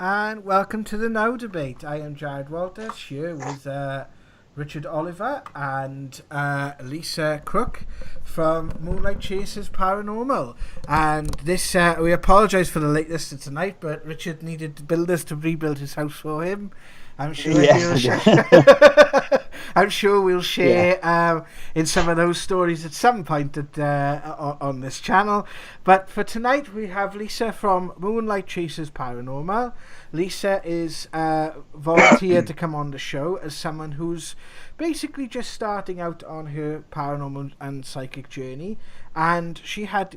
and welcome to the Now Debate. I am Jared Walters, here with Richard Oliver and Lisa Crook from Moonlight Chases Paranormal. And this, we apologise for the lateness of tonight, but Richard needed builders to rebuild his house for him. I'm sure I'm sure we'll share in some of those stories at some point on this channel. But for tonight, we have Lisa from Moonlight Chases Paranormal. Lisa is volunteered to come on the show as someone who's basically just starting out on her paranormal and psychic journey. And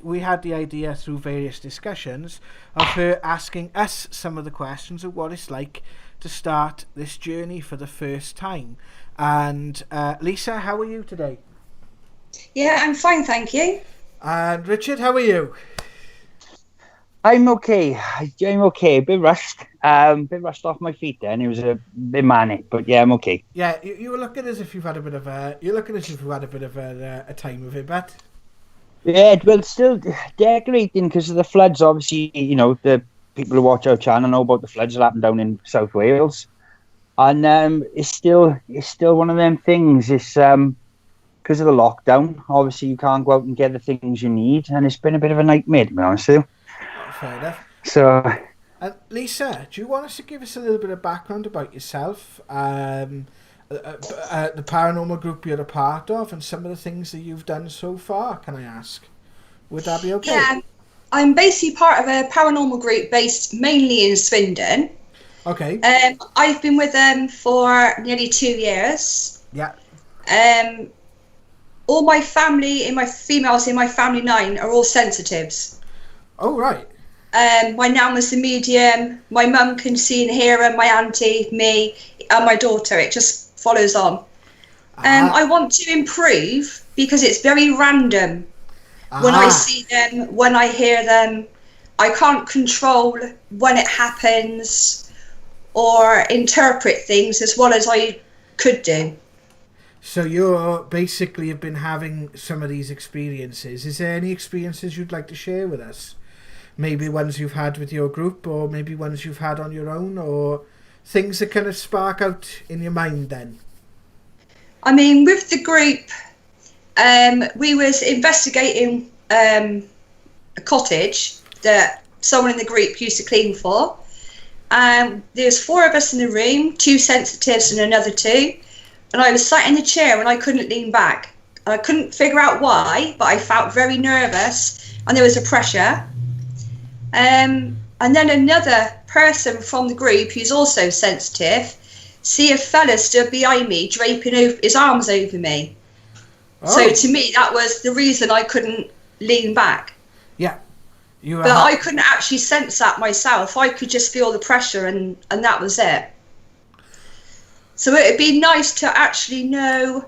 we had the idea through various discussions of her asking us some of the questions of what it's like to start this journey for the first time. And Lisa, how are you today? Yeah, I'm fine, thank you. And Richard, how are you? I'm okay. I'm okay. A bit rushed. Off my feet then. It was a bit manic, but yeah, I'm okay. Yeah, you were looking as if you've had a bit of a time of it, but yeah, well, still decorating because of the floods. Obviously, you know, the people who watch our channel know about the floods that happened down in South Wales, and it's still one of them things. It's because of the lockdown. Obviously, you can't go out and get the things you need, and it's been a bit of a nightmare, to be honest with you. Fair enough. So, Lisa, do you want us to give us a little bit of background about yourself, the paranormal group you're a part of, and some of the things that you've done so far? Can I ask? Would that be okay? Yeah, I'm basically part of a paranormal group based mainly in Swindon. Okay. I've been with them for nearly 2 years. Yeah. All my family, my females in my family line, are all sensitives. Oh, right. My nan was the medium. My mum can see and hear her. My auntie, me, and my daughter. It just follows on. I want to improve because it's very random. When I see them, when I hear them, I can't control when it happens or interpret things as well as I could do. So you basically have been having some of these experiences. Is there any experiences you'd like to share with us? Maybe ones you've had with your group, or maybe ones you've had on your own, or things that kind of spark out in your mind then? I mean, with the group, we was investigating a cottage that someone in the group used to clean for. There's 4 of us in the room, 2 sensitives and another 2. And I was sat in the chair and I couldn't lean back. I couldn't figure out why, but I felt very nervous and there was a pressure. And then another person from the group who's also sensitive, see a fella stood behind me, draping his arms over me. Oh. So to me, that was the reason I couldn't lean back. Yeah. But I couldn't actually sense that myself. I could just feel the pressure and that was it. So it'd be nice to actually know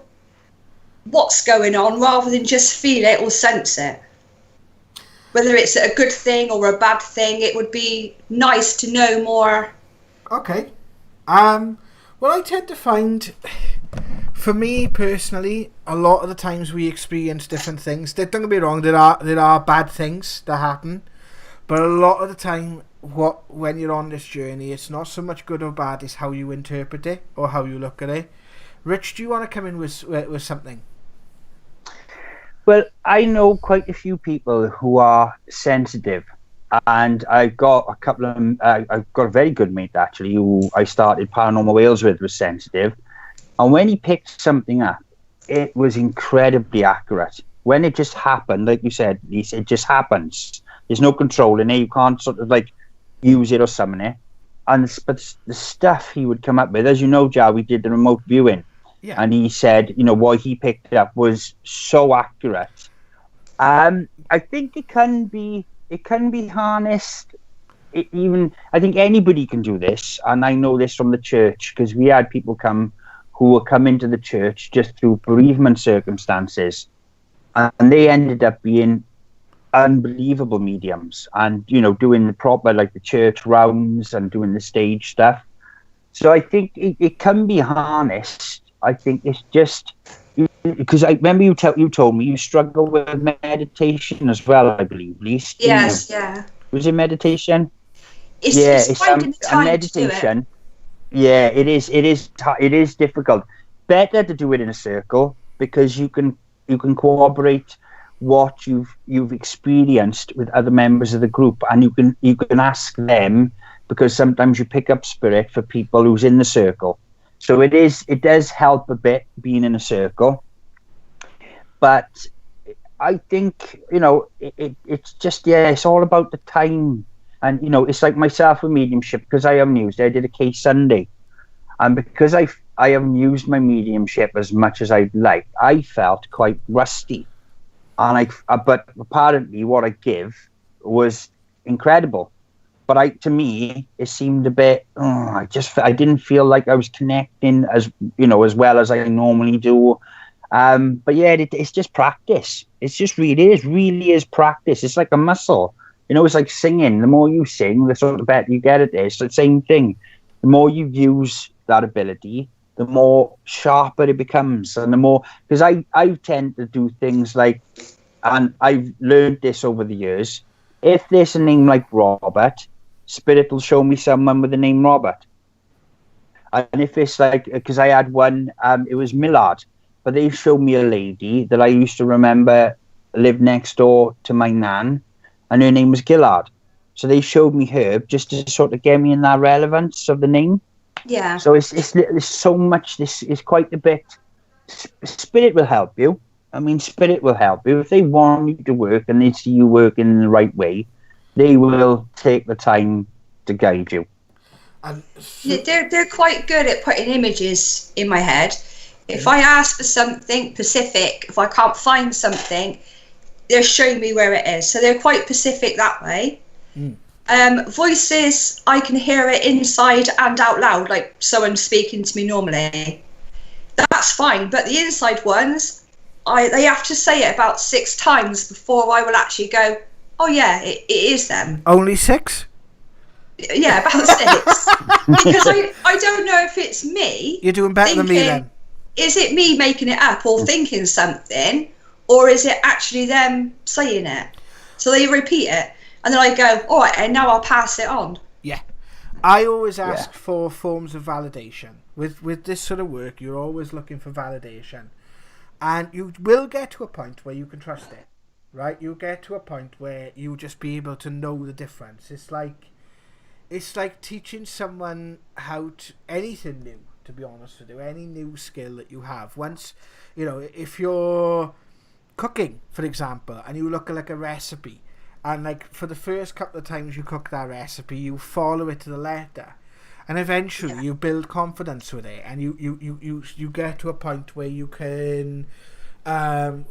what's going on rather than just feel it or sense it. Whether it's a good thing or a bad thing, it would be nice to know more. Okay. Well, I tend to find, for me personally, a lot of the times we experience different things. Don't get me wrong, there are bad things that happen, but a lot of the time, when you're on this journey, it's not so much good or bad, it's how you interpret it or how you look at it. Rich, do you want to come in with something? Well, I know quite a few people who are sensitive, and I've got a couple of I've got a very good mate actually who I started Paranormal Wales with, was sensitive, and when he picked something up, it was incredibly accurate. When it just happened, like you said, Lisa, it just happens. There's no control in it. You can't sort of like use it or summon it. But the stuff he would come up with, as you know, Jar, we did the remote viewing. Yeah. And he said, you know, what he picked up was so accurate. I think it can be harnessed. I think anybody can do this, and I know this from the church because we had people who were coming to the church just through bereavement circumstances, and they ended up being unbelievable mediums, and you know, doing the proper like the church rounds and doing the stage stuff. So I think it can be harnessed. I think it's just because I remember you told me you struggle with meditation as well, I believe, Lisa. Yes, yeah. Was it meditation? It's finding the a time to do it. meditation. Yeah, it is difficult. Better to do it in a circle because you can corroborate what you've experienced with other members of the group, and you can ask them, because sometimes you pick up spirit for people who's in the circle. So it does help a bit being in a circle. But I think, it's just, it's all about the time. And, it's like myself with mediumship, because I haven't used it. I did a case Sunday. And because I haven't used my mediumship as much as I'd like, I felt quite rusty. And but apparently what I give was incredible. But to me, it seemed a bit, I didn't feel like I was connecting as well as I normally do. But yeah, it's just practice. It's just really is practice. It's like a muscle. It's like singing. The more you sing, the sort of better you get at it. It's the same thing. The more you use that ability, the more sharper it becomes. And the more, because I tend to do things like, and I've learned this over the years, if there's a name like Robert, Spirit will show me someone with the name Robert. And if it's like, because I had one, it was Millard, but they showed me a lady that I used to remember lived next door to my nan, and her name was Gillard. So they showed me her just to sort of get me in that relevance of the name. Yeah. So it's so much. This is quite a bit. Spirit will help you. I mean, Spirit will help you if they want you to work and they see you working in the right way. They will take the time to guide you. They're quite good at putting images in my head. If I ask for something specific, if I can't find something, they'll show me where it is. So they're quite specific that way. Voices, I can hear it inside and out loud, like someone speaking to me normally. That's fine, but the inside ones, they have to say it about 6 times before I will actually go, oh yeah, it is them. Only 6? Yeah, about 6. Because I don't know if it's me. You're doing better than me then. Is it me making it up or thinking something, or is it actually them saying it? So they repeat it, and then I go, all right, and now I'll pass it on. Yeah. I always ask for forms of validation. With this sort of work, you're always looking for validation. And you will get to a point where you can trust it, right? You'll get to a point where you'll just be able to know the difference. It's like teaching someone how to, anything new, to be honest with you, any new skill that you have. Once, if you're cooking, for example, and you look at like a recipe, and like for the first couple of times you cook that recipe, you follow it to the letter, and eventually you build confidence with it, and you get to a point where you can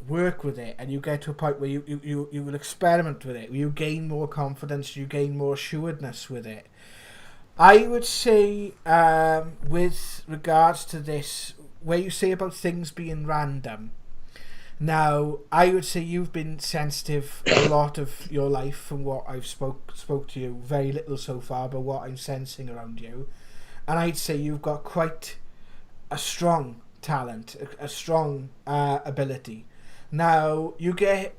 work with it, and you get to a point where you will experiment with it, where you gain more confidence, you gain more assuredness with it. I would say with regards to this, where you say about things being random, now I would say you've been sensitive a lot of your life from what I've spoke to you, very little so far, but what I'm sensing around you, and I'd say you've got quite a strong talent, a strong ability. Now you get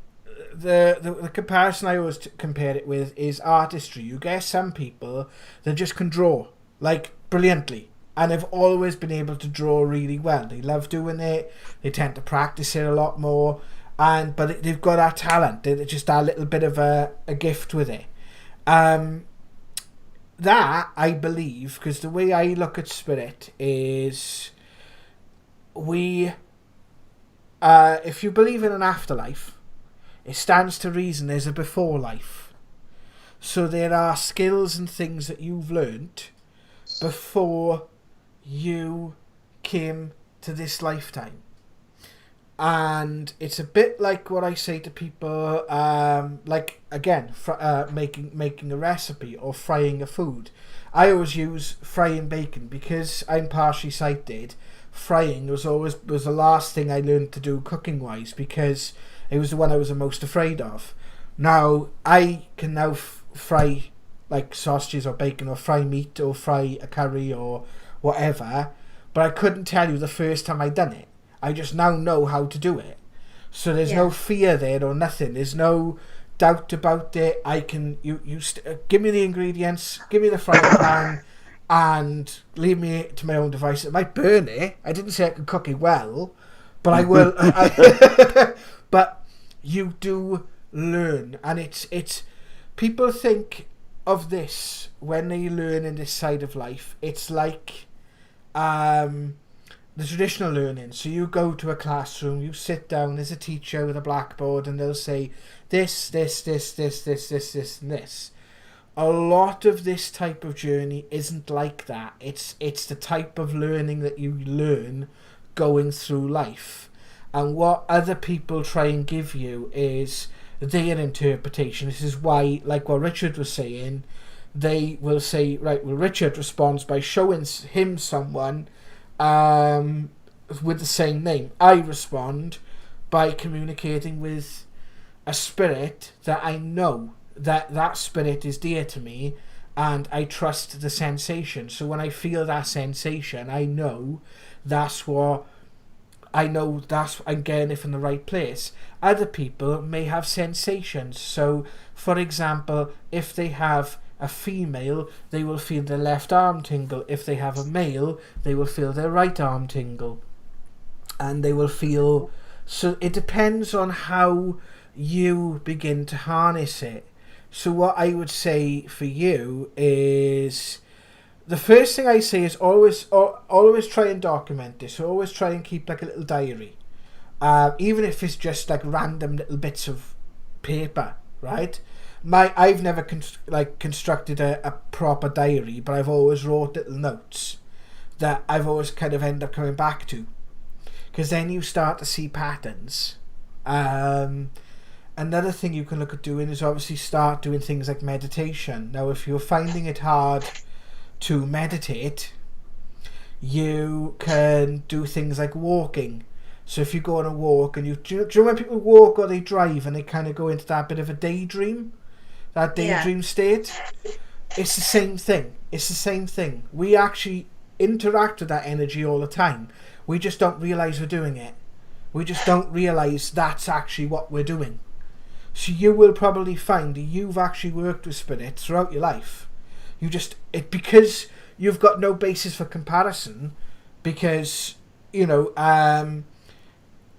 the comparison I always compare it with is artistry. You get some people that just can draw like brilliantly, and they've always been able to draw really well. They love doing it. They tend to practice it a lot more, but they've got that talent. They're just a little bit of a gift with it. That I believe, because the way I look at spirit is, if you believe in an afterlife, it stands to reason there's a before life. So there are skills and things that you've learnt before you came to this lifetime. And it's a bit like what I say to people, like again, making a recipe or frying a food. I always use frying bacon because I'm partially sighted. Frying was the last thing I learned to do cooking wise, because it was the one I was the most afraid of. Now I can now fry like sausages or bacon, or fry meat, or fry a curry or whatever, but I couldn't tell you the first time I done it. I just now know how to do it. So there's no fear there or nothing. There's no doubt about it, I can give me the ingredients, give me the frying pan, and leave me to my own devices. It might burn it. I didn't say I could cook it well, but I will. But you do learn, and it's people think of this when they learn in this side of life. It's like the traditional learning. So you go to a classroom, you sit down, there's a teacher with a blackboard, and they'll say this, and this. A lot of this type of journey isn't like that. It's the type of learning that you learn going through life. And what other people try and give you is their interpretation. This is why, like what Richard was saying, they will say, right, well, Richard responds by showing him someone with the same name. I respond by communicating with a spirit that I know that spirit is dear to me, and I trust the sensation. So when I feel that sensation, I know I'm getting it from the right place. Other people may have sensations. So, for example, if they have a female, they will feel their left arm tingle. If they have a male, they will feel their right arm tingle. And they will feel... So it depends on how you begin to harness it. So what I would say for you is... The first thing I say is always try and document this. So always try and keep like a little diary. Even if it's just like random little bits of paper, right? I've never constructed a proper diary, but I've always wrote little notes that I've always kind of end up coming back to, because then you start to see patterns. Another thing you can look at doing is obviously start doing things like meditation. Now, if you're finding it hard to meditate, you can do things like walking. So if you go on a walk and do you know when people walk or they drive and they kind of go into that bit of a daydream? That daydream state, it's the same thing. We actually interact with that energy all the time. We just don't realise we're doing it. We just don't realise that's actually what we're doing. So you will probably find that you've actually worked with spirits throughout your life. Because you've got no basis for comparison, because,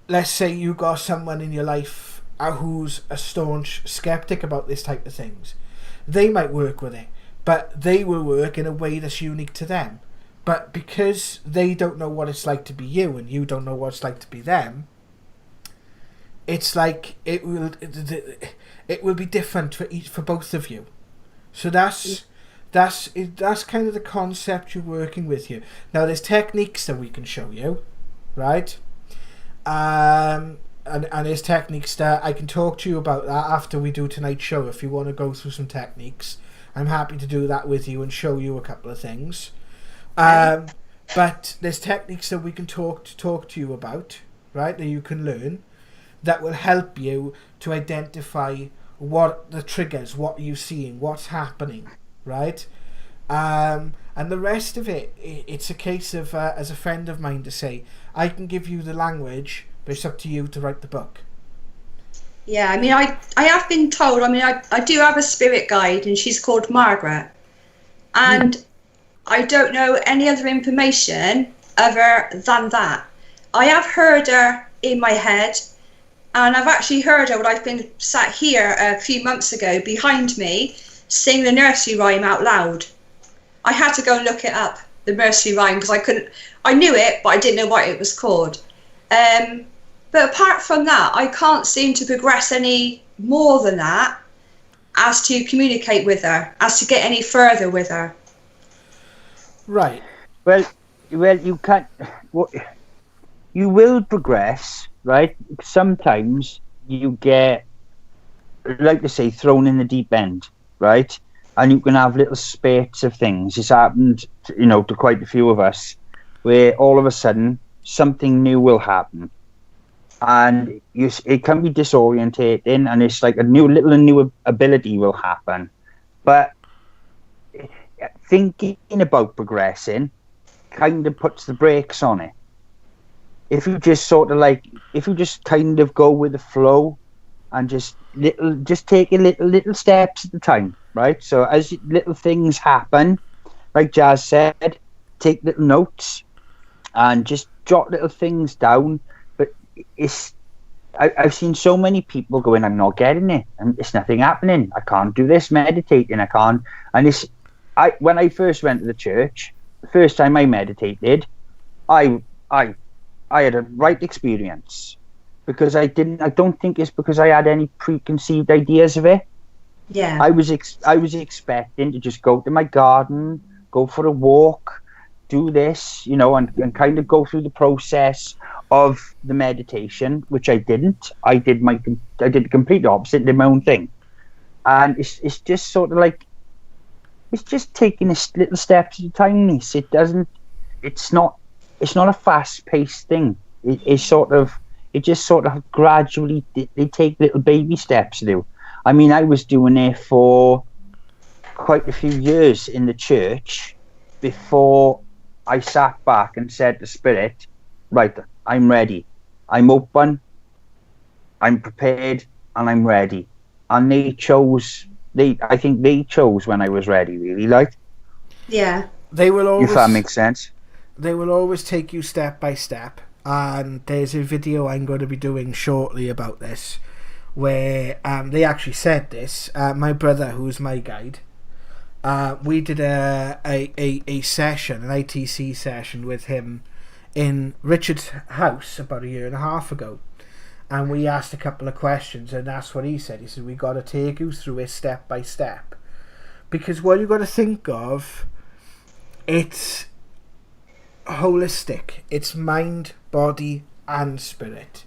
let's say you got someone in your life who's a staunch skeptic about this type of things. They might work with it, but they will work in a way that's unique to them. But because they don't know what it's like to be you, and you don't know what it's like to be them, it's like it will be different for both of you. So that's kind of the concept you're working with here. Now there's techniques that we can show you, right? And there's techniques that I can talk to you about that after we do tonight's show. If you want to go through some techniques, I'm happy to do that with you and show you a couple of things. But there's techniques that we can talk to you about, right? That you can learn, that will help you to identify what the triggers, what you're seeing, what's happening, right? And the rest of it, it's a case of, as a friend of mine to say, I can give you the language, but it's up to you to write the book. Yeah, I mean, I have been told, I do have a spirit guide, and she's called Margaret. And I don't know any other information other than that. I have heard her in my head, and I've actually heard her when I've been sat here a few months ago behind me sing the nursery rhyme out loud. I had to go and look it up, the nursery rhyme, because I knew it, but I didn't know what it was called. But apart from that, I can't seem to progress any more than that as to communicate with her, as to get any further with her. Right. Well, you can't. You will progress, right? Sometimes you get, like they say, thrown in the deep end, right? And you can have little spurts of things. It's happened, to quite a few of us, where all of a sudden something new will happen, and it can be disorientating, and it's like a new ability will happen. But thinking about progressing kind of puts the brakes on it. If you just kind of go with the flow and just just taking little steps at a time, right? So as little things happen, like Jazz said, take little notes and just jot little things down. But I've seen so many people going, I'm not getting it, and it's nothing happening. I can't do this meditating. I can't. And when I first went to the church, the first time I meditated, I had a right experience, because I don't think it's because I had any preconceived ideas of it. Yeah. I was expecting to just go to my garden, go for a walk, do this, and kind of go through the process of the meditation, which I didn't. I did the complete opposite, did my own thing. And it's just sort of like, it's just taking little steps at a time. It's not a fast-paced thing. It just sort of gradually, they take little baby steps to do. I mean, I was doing it for quite a few years in the church before I sat back and said to Spirit, right, I'm ready. I'm open, I'm prepared, and I'm ready. And I think they chose when I was ready, really, like. Yeah. They will always, if that makes sense. They will always take you step by step. And there's a video I'm going to be doing shortly about this, where they actually said this. My brother, who's my guide, we did a session, an ITC session with him in Richard's house about 1.5 years ago. And we asked a couple of questions, and that's what he said. He said, we got to take you through it step by step. Because what you got to think of, it's holistic. It's mind, body, and spirit.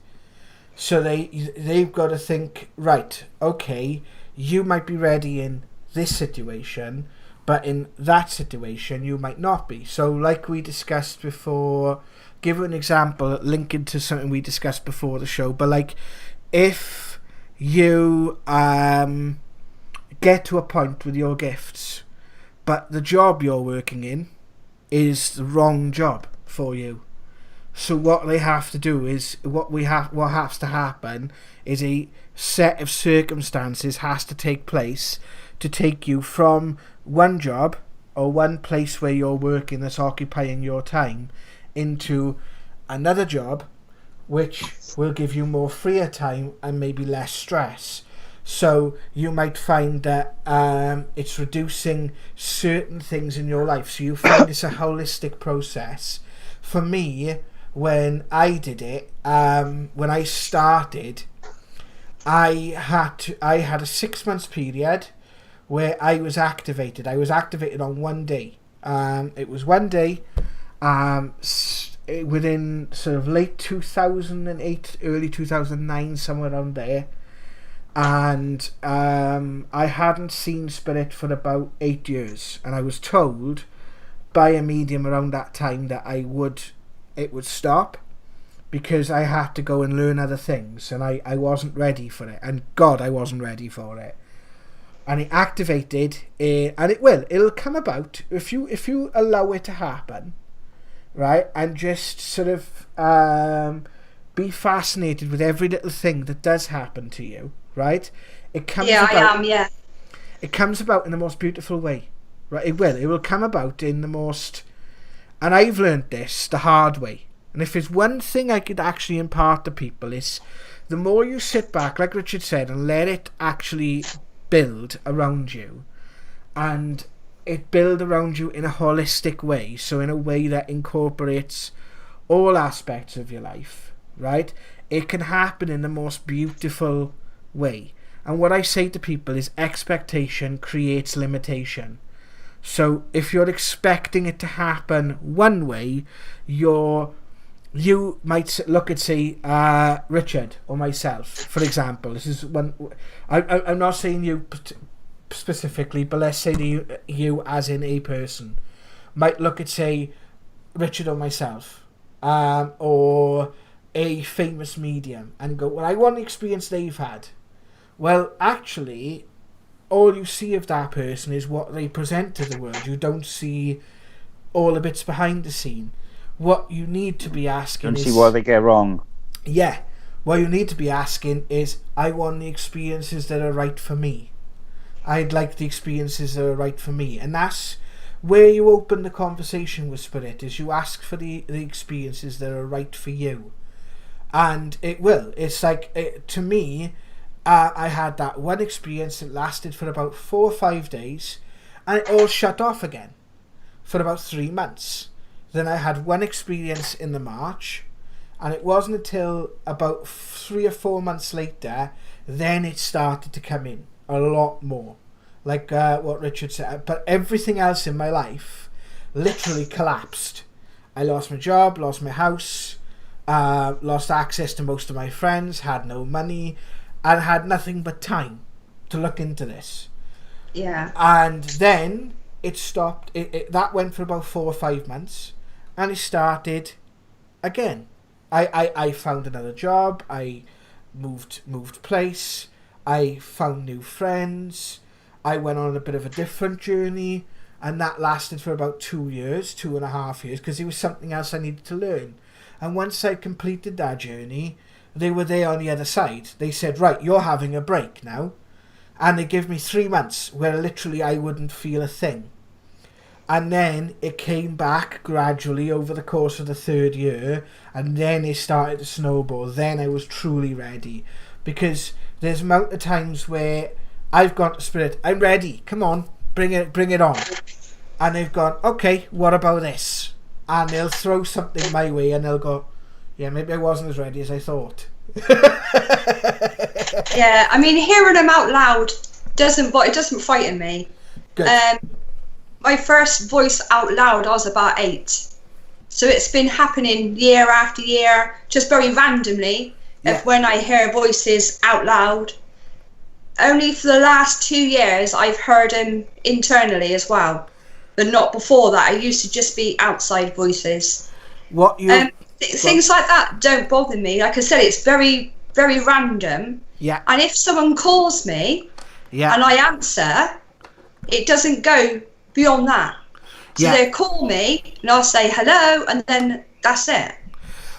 So they've got to think, right, okay, you might be ready in this situation, but in that situation you might not be. So like we discussed before, give an example linking to something we discussed before the show, but like if you get to a point with your gifts, but the job you're working in is the wrong job for you. So what they have to do is, what has to happen is a set of circumstances has to take place to take you from one job or one place where you're working that's occupying your time into another job which will give you more freer time and maybe less stress. So you might find that it's reducing certain things in your life. So you find it's a holistic process. For me, when I did it, when I started, I had a 6 months period where I was activated. I was activated on one day. It was one day within sort of late 2008, early 2009, somewhere around there. And I hadn't seen Spirit for about 8 years. And I was told by a medium around that time that it would stop, because I had to go and learn other things, and I wasn't ready for it, and God, I wasn't ready for it. And it activated, and it'll come about if you allow it to happen, right? And just sort of be fascinated with every little thing that does happen to you, right? It comes about, I am, yeah. It comes about in the most beautiful way, right? It will come about in the most, and I've learned this the hard way. And if there's one thing I could actually impart to people, is the more you sit back, like Richard said, and let it actually build around you, and it build around you in a holistic way, so in a way that incorporates all aspects of your life, right? It can happen in the most beautiful way. And what I say to people is expectation creates limitation. So if you're expecting it to happen one way, you might look at, say, Richard or myself, for example. This is one. I'm not saying you specifically, but let's say you as in a person might look at, say, Richard or myself, or a famous medium, and go, well, I want the experience they've had. Well, actually, all you see of that person is what they present to the world. You don't see all the bits behind the scene. What you need to be asking is... see what they get wrong. Yeah. What you need to be asking is, I want the experiences that are right for me. I'd like the experiences that are right for me. And that's where you open the conversation with spirit, is you ask for the experiences that are right for you. And it will. It's like, to me, I had that one experience that lasted for about 4 or 5 days, and it all shut off again for about 3 months. Then I had one experience in the March, and it wasn't until about 3 or 4 months later, then it started to come in a lot more. Like what Richard said. But everything else in my life literally collapsed. I lost my job, lost my house, lost access to most of my friends, had no money, and had nothing but time to look into this. Yeah. And then it stopped. That went for about 4 or 5 months, and it started again. I found another job. I moved place. I found new friends. I went on a bit of a different journey, and that lasted for about 2 years, 2.5 years, because it was something else I needed to learn. And once I completed that journey, they were there on the other side. They said, right, you're having a break now. And they gave me 3 months where literally I wouldn't feel a thing. And then it came back gradually over the course of the 3rd year, and then it started to snowball. Then I was truly ready. Because there's amount of times where I've gone to spirit, I'm ready, come on, bring it on. And they've gone, okay, what about this? And they'll throw something my way, and they'll go, yeah, maybe I wasn't as ready as I thought. Yeah, I mean, hearing them out loud doesn't frighten me. Good. My first voice out loud, I was about 8. So it's been happening year after year, just very randomly, Yeah. when I hear voices out loud. Only for the last 2 years, I've heard them internally as well. But not before that. I used to just be outside voices. What you... Things like that don't bother me. Like I said, it's very, very random. Yeah. And if someone calls me Yeah. and I answer, it doesn't go beyond that. So Yeah. they'll call me and I'll say hello, and then that's it.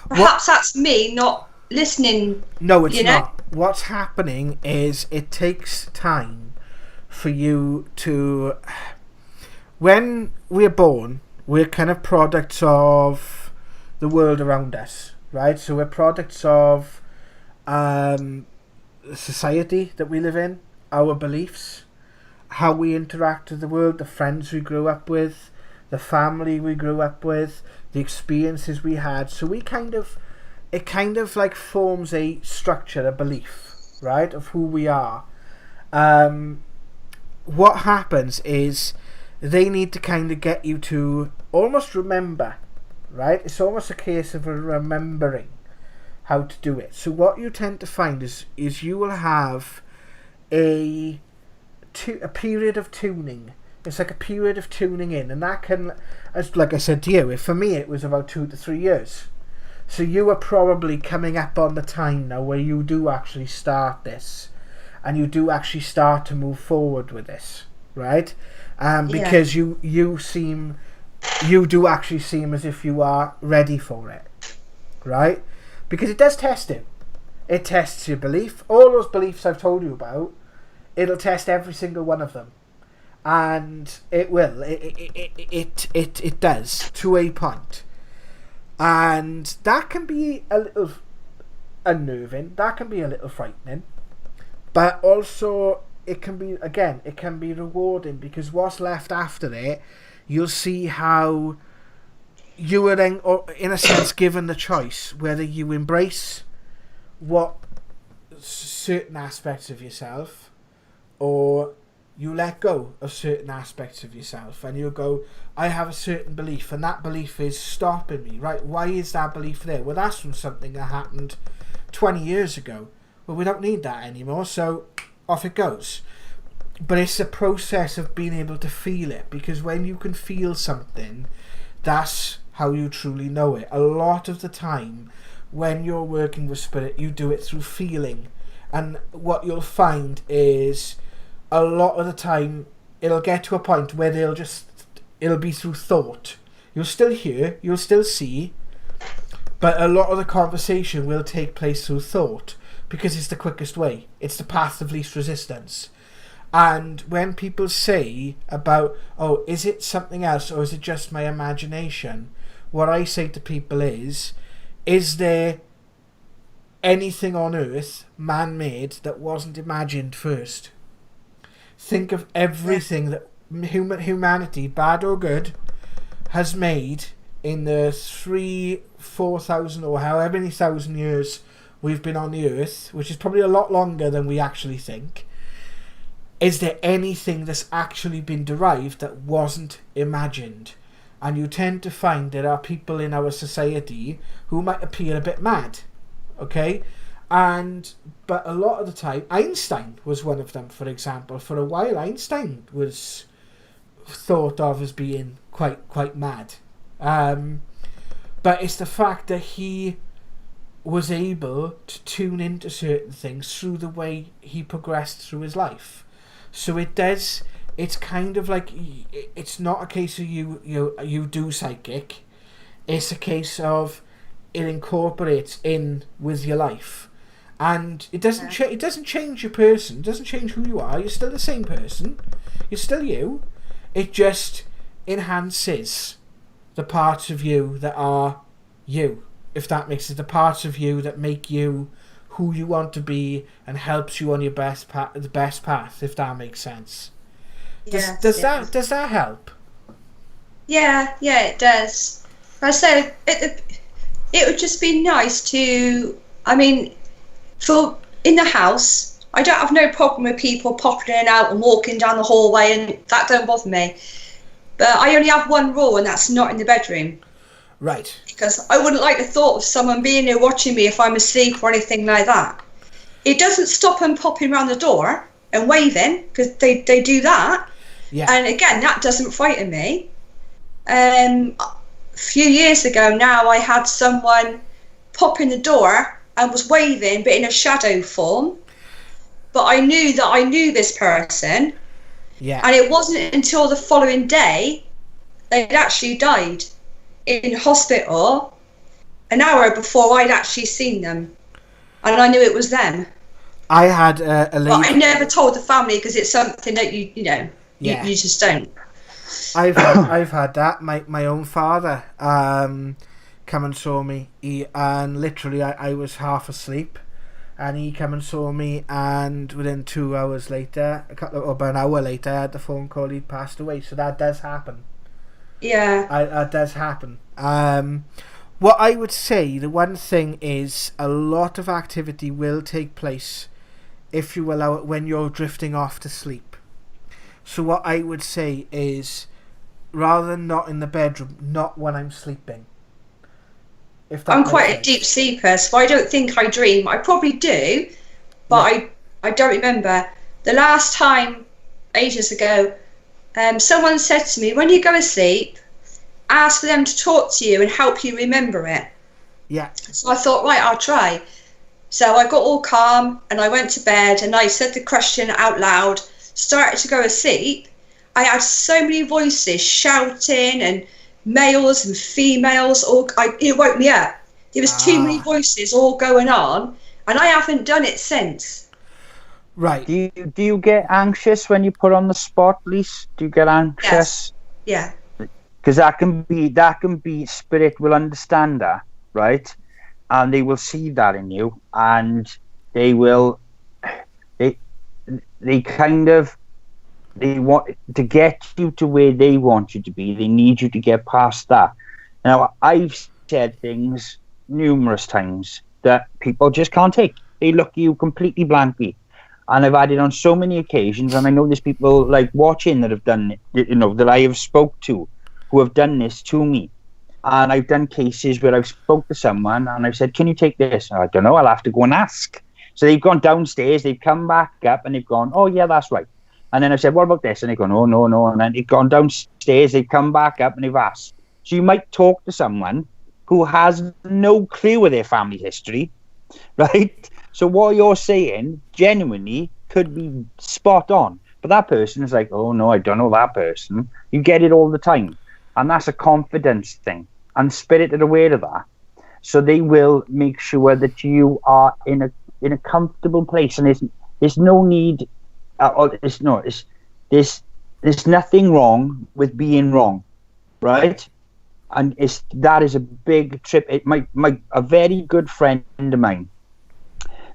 Perhaps that's me not listening. No, it's you know? not. What's happening is it takes time for you to... When we're born, we're kind of products of the world around us, right? So we're products of society that we live in, our beliefs, how we interact with the world, the friends we grew up with, the family we grew up with, the experiences we had. So it kind of like forms a structure, a belief, right, of who we are. What happens is they need to kind of get you to almost remember, right? It's almost a case of remembering how to do it. So what you tend to find is you will have a period of tuning. It's like a period of tuning in, and that can, as like I said to you, for me it was about 2 to 3 years. So you are probably coming up on the time now where you do actually start this, and you do actually start to move forward with this, right? Because you do actually seem as if you are ready for it, right? Because it does test it. It tests your belief. All those beliefs I've told you about, it'll test every single one of them. And it will. It does, to a point. And that can be a little unnerving. That can be a little frightening. But also, it can be rewarding, because what's left after it, you'll see how you are then, in a sense, given the choice whether you embrace what certain aspects of yourself, or you let go of certain aspects of yourself, and you go, I have a certain belief, and that belief is stopping me, right? Why is that belief there? Well, that's from something that happened 20 years ago. Well, we don't need that anymore, so off it goes. But it's a process of being able to feel it, because when you can feel something, that's how you truly know it. A lot of the time, when you're working with spirit, you do it through feeling. And what you'll find is, a lot of the time, it'll get to a point where it'll be through thought. You'll still hear, you'll still see, But a lot of the conversation will take place through thought, because it's the quickest way. It's the path of least resistance. And when people say about, oh, is it something else or is it just my imagination? What I say to people is there anything on Earth, man-made, that wasn't imagined first? Think of everything that humanity, bad or good, has made in the 4,000 or however many thousand years we've been on the Earth, which is probably a lot longer than we actually think. Is there anything that's actually been derived that wasn't imagined? And you tend to find there are people in our society who might appear a bit mad, okay? But a lot of the time, Einstein was one of them, for example. For a while, Einstein was thought of as being quite mad. But it's the fact that he was able to tune into certain things through the way he progressed through his life. So it's kind of like, it's not a case of you do psychic. It's a case of it incorporates in with your life. And it doesn't it doesn't change your person. It doesn't change who you are. You're still the same person. You're still you. It just enhances the parts of you that are you, if that makes sense. The parts of you that make you who you want to be and helps you on your the best path, if that makes sense. Does that help? Yeah, it does. I said it would just be nice to, I mean, for in the house, I don't have no problem with people popping in and out and walking down the hallway, and that don't bother me. But I only have one rule, and that's not in the bedroom. Right. Because I wouldn't like the thought of someone being there watching me if I'm asleep or anything like that. It doesn't stop them popping around the door and waving, because they do that. Yeah. And again, that doesn't frighten me. A few years ago now, I had someone pop in the door and was waving, but in a shadow form. But I knew that I knew this person. Yeah. And it wasn't until the following day they'd actually died in hospital an hour before I'd actually seen them, and I knew it was them. I had a lady. But I never told the family, because it's something that you just don't. I've had that. My own father come and saw me. And literally I was half asleep, and he come and saw me, and within 2 hours later, about an hour later, I had the phone call, he'd passed away. So that does happen. Yeah. That does happen. What I would say, the one thing is, a lot of activity will take place, if you allow it, when you're drifting off to sleep. So what I would say is, rather than not in the bedroom, not when I'm sleeping. I'm quite a deep sleeper, so I don't think I dream. I probably do, but I don't remember. The last time, ages ago, someone said to me, when you go to sleep, ask for them to talk to you and help you remember it. Yeah. So I thought, right, I'll try. So I got all calm and I went to bed and I said the question out loud, started to go to sleep. I had so many voices shouting, and males and females, it woke me up. There was too many voices all going on, and I haven't done it since. Right. Do you get anxious when you put on the spot, Lisa? Do you get anxious? Yes. Yeah. Because that can be spirit will understand that, right? And they will see that in you, and they want to get you to where they want you to be. They need you to get past that. Now, I've said things numerous times that people just can't take. They look at you completely blankly. And I've had it on so many occasions, and I know there's people like watching that have done it, that I have spoke to, who have done this to me. And I've done cases where I've spoke to someone and I've said, can you take this? I don't know, I'll have to go and ask. So they've gone downstairs, they've come back up and they've gone, oh yeah, that's right. And then I said, what about this? And they've gone, oh, no. And then they've gone downstairs, they've come back up and they've asked. So you might talk to someone who has no clue of their family history, right? So what you're saying genuinely could be spot on. But that person is like, oh no, I don't know that person. You get it all the time. And that's a confidence thing. And spirit are aware of that. So they will make sure that you are in a comfortable place, and there's no need. There's nothing wrong with being wrong, right? And that is a big trip. A very good friend of mine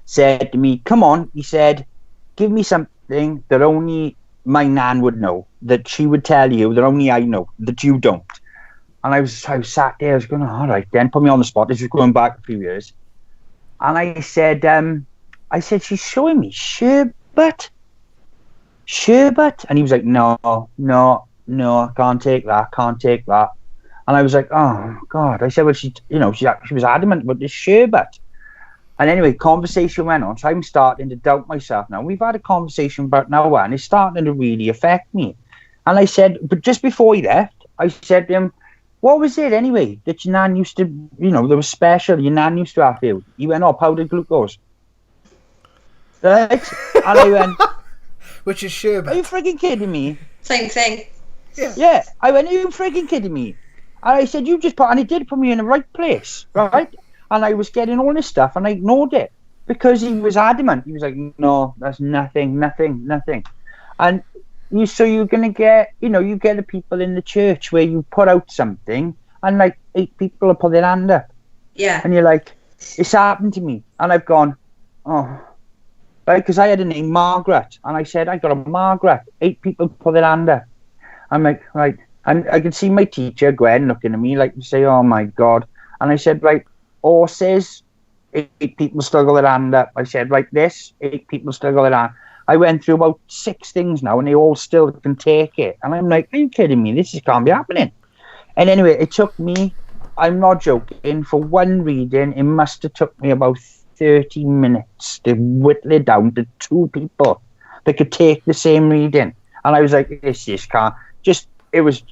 said to me, "Come on," he said, "give me something that only my nan would know, that she would tell you, that only I know, that you don't." And I was sat there, I was going, all right, then put me on the spot. This was going back a few years. And I said, she's showing me sherbet. And he was like, no, I can't take that. And I was like, oh God. I said, well, she was adamant about this sherbet. And anyway, conversation went on. So I'm starting to doubt myself now. We've had a conversation about now, and it's starting to really affect me. And I said, but just before he left, I said to him, what was it anyway that your nan used to, there was special, your nan used to have you? He went, oh, powdered glucose. Right? And I went, which is sherbet. Are you freaking kidding me? Same thing. Yeah. I went, are you freaking kidding me? And I said, and it did put me in the right place, right? And I was getting all this stuff, and I ignored it because he was adamant. He was like, no, that's nothing. And you're going to get, you get the people in the church where you put out something and like 8 people will put their hand up. Yeah. And you're like, it's happened to me. And I've gone, oh, right, because I had a name, Margaret. And I said, I got a Margaret. 8 people put their hand up. I'm like, right. And I can see my teacher, Gwen, looking at me like to say, oh my God. And I said, right, horses, 8 people still got their hand up. I said, right, this, 8 people still got their hand. I went through about 6 things now, and they all still can take it. And I'm like, are you kidding me? This can't be happening. And anyway, it took me, I'm not joking, for one reading, it must have took me about 30 minutes to whittle it down to 2 people that could take the same reading. And I was like, this can't. It was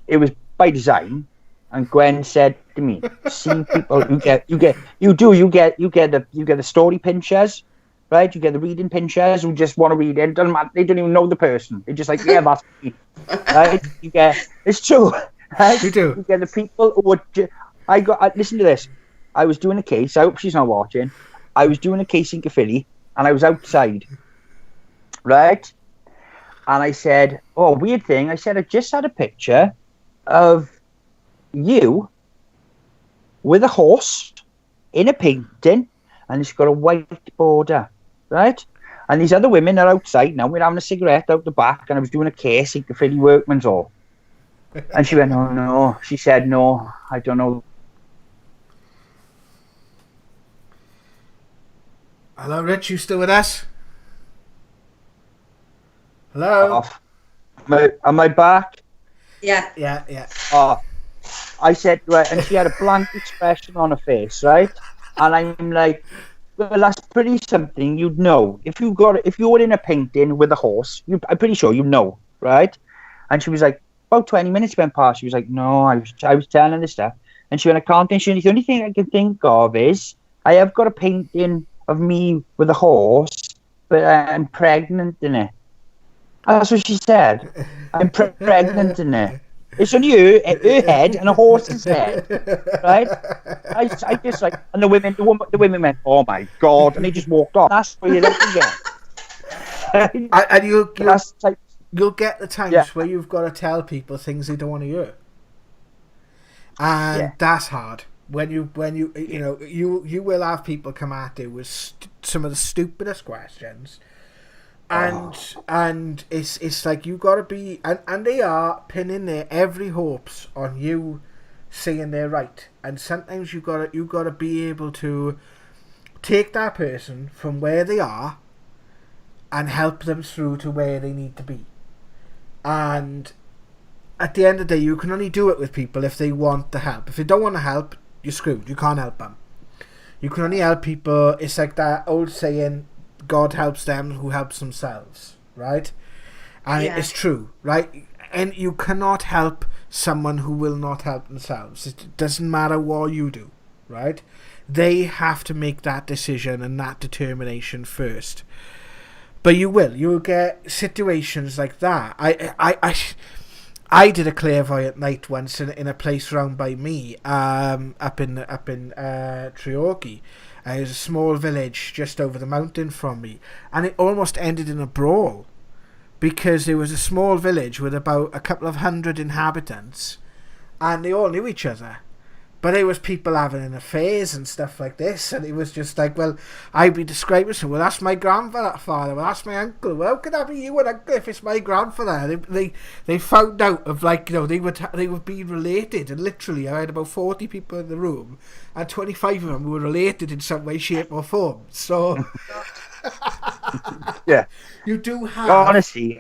by design. And Gwen said to me, see people, you get the story pinchers. Right, you get the reading pinchers who just want to read it. Doesn't matter. They don't even know the person. They're just like, yeah, that's me. Right? It's true. Right? You do. You get the people who would. Listen to this. I was doing a case. I hope she's not watching. I was doing a case in Caerphilly, and I was outside. Right, and I said, "Oh, weird thing." I said, "I just had a picture of you with a horse in a painting, and it's got a white border." Right? And these other women are outside now. We're having a cigarette out the back, and I was doing a case in Caerphilly Workman's Hall. And she went, oh no. She said, no, I don't know. Hello, Rich, you still with us? Hello? Am I back? Yeah. Oh, I said, right, and she had a blank expression on her face, right? And I'm like, well, that's pretty something you'd know. If you were in a painting with a horse, I'm pretty sure you know, right? And she was like, about 20 minutes went past. She was like, no, I was telling her this stuff. And she went, I can't think. The only thing I can think of is I have got a painting of me with a horse, but I'm pregnant in it. That's what she said. I'm pregnant in it. It's only her head and a horse's head, right? I just like, and the women went, oh my God, and they just walked off. That's where you look again. And you'll get the times where you've got to tell people things they don't want to hear, and that's hard. When you will have people come at you with some of the stupidest questions. And it's like you gotta be, and they are pinning their every hopes on you saying they're right. And sometimes you gotta be able to take that person from where they are and help them through to where they need to be. And at the end of the day, you can only do it with people if they want the help. If they don't want to help, you're screwed. You can't help them. You can only help people. It's like that old saying, God helps them who helps themselves, right? And it's true, right? And you cannot help someone who will not help themselves. It doesn't matter what you do, right? They have to make that decision and that determination first. But you will. You'll get situations like that. I did a clairvoyant night once in a place round by me, up in Treorchy. It was a small village just over the mountain from me, and it almost ended in a brawl because it was a small village with about a couple of hundred inhabitants, and they all knew each other. But there was people having affairs and stuff like this, and it was just like, well, I'd be describing something. Well, that's my grandfather. Well, that's my uncle. Well, how could that be you and uncle if it's my grandfather? They found out of, like, you know, they would be related, and literally I had about 40 people in the room, and 25 of them were related in some way, shape, or form. So, yeah, you do have. Honestly,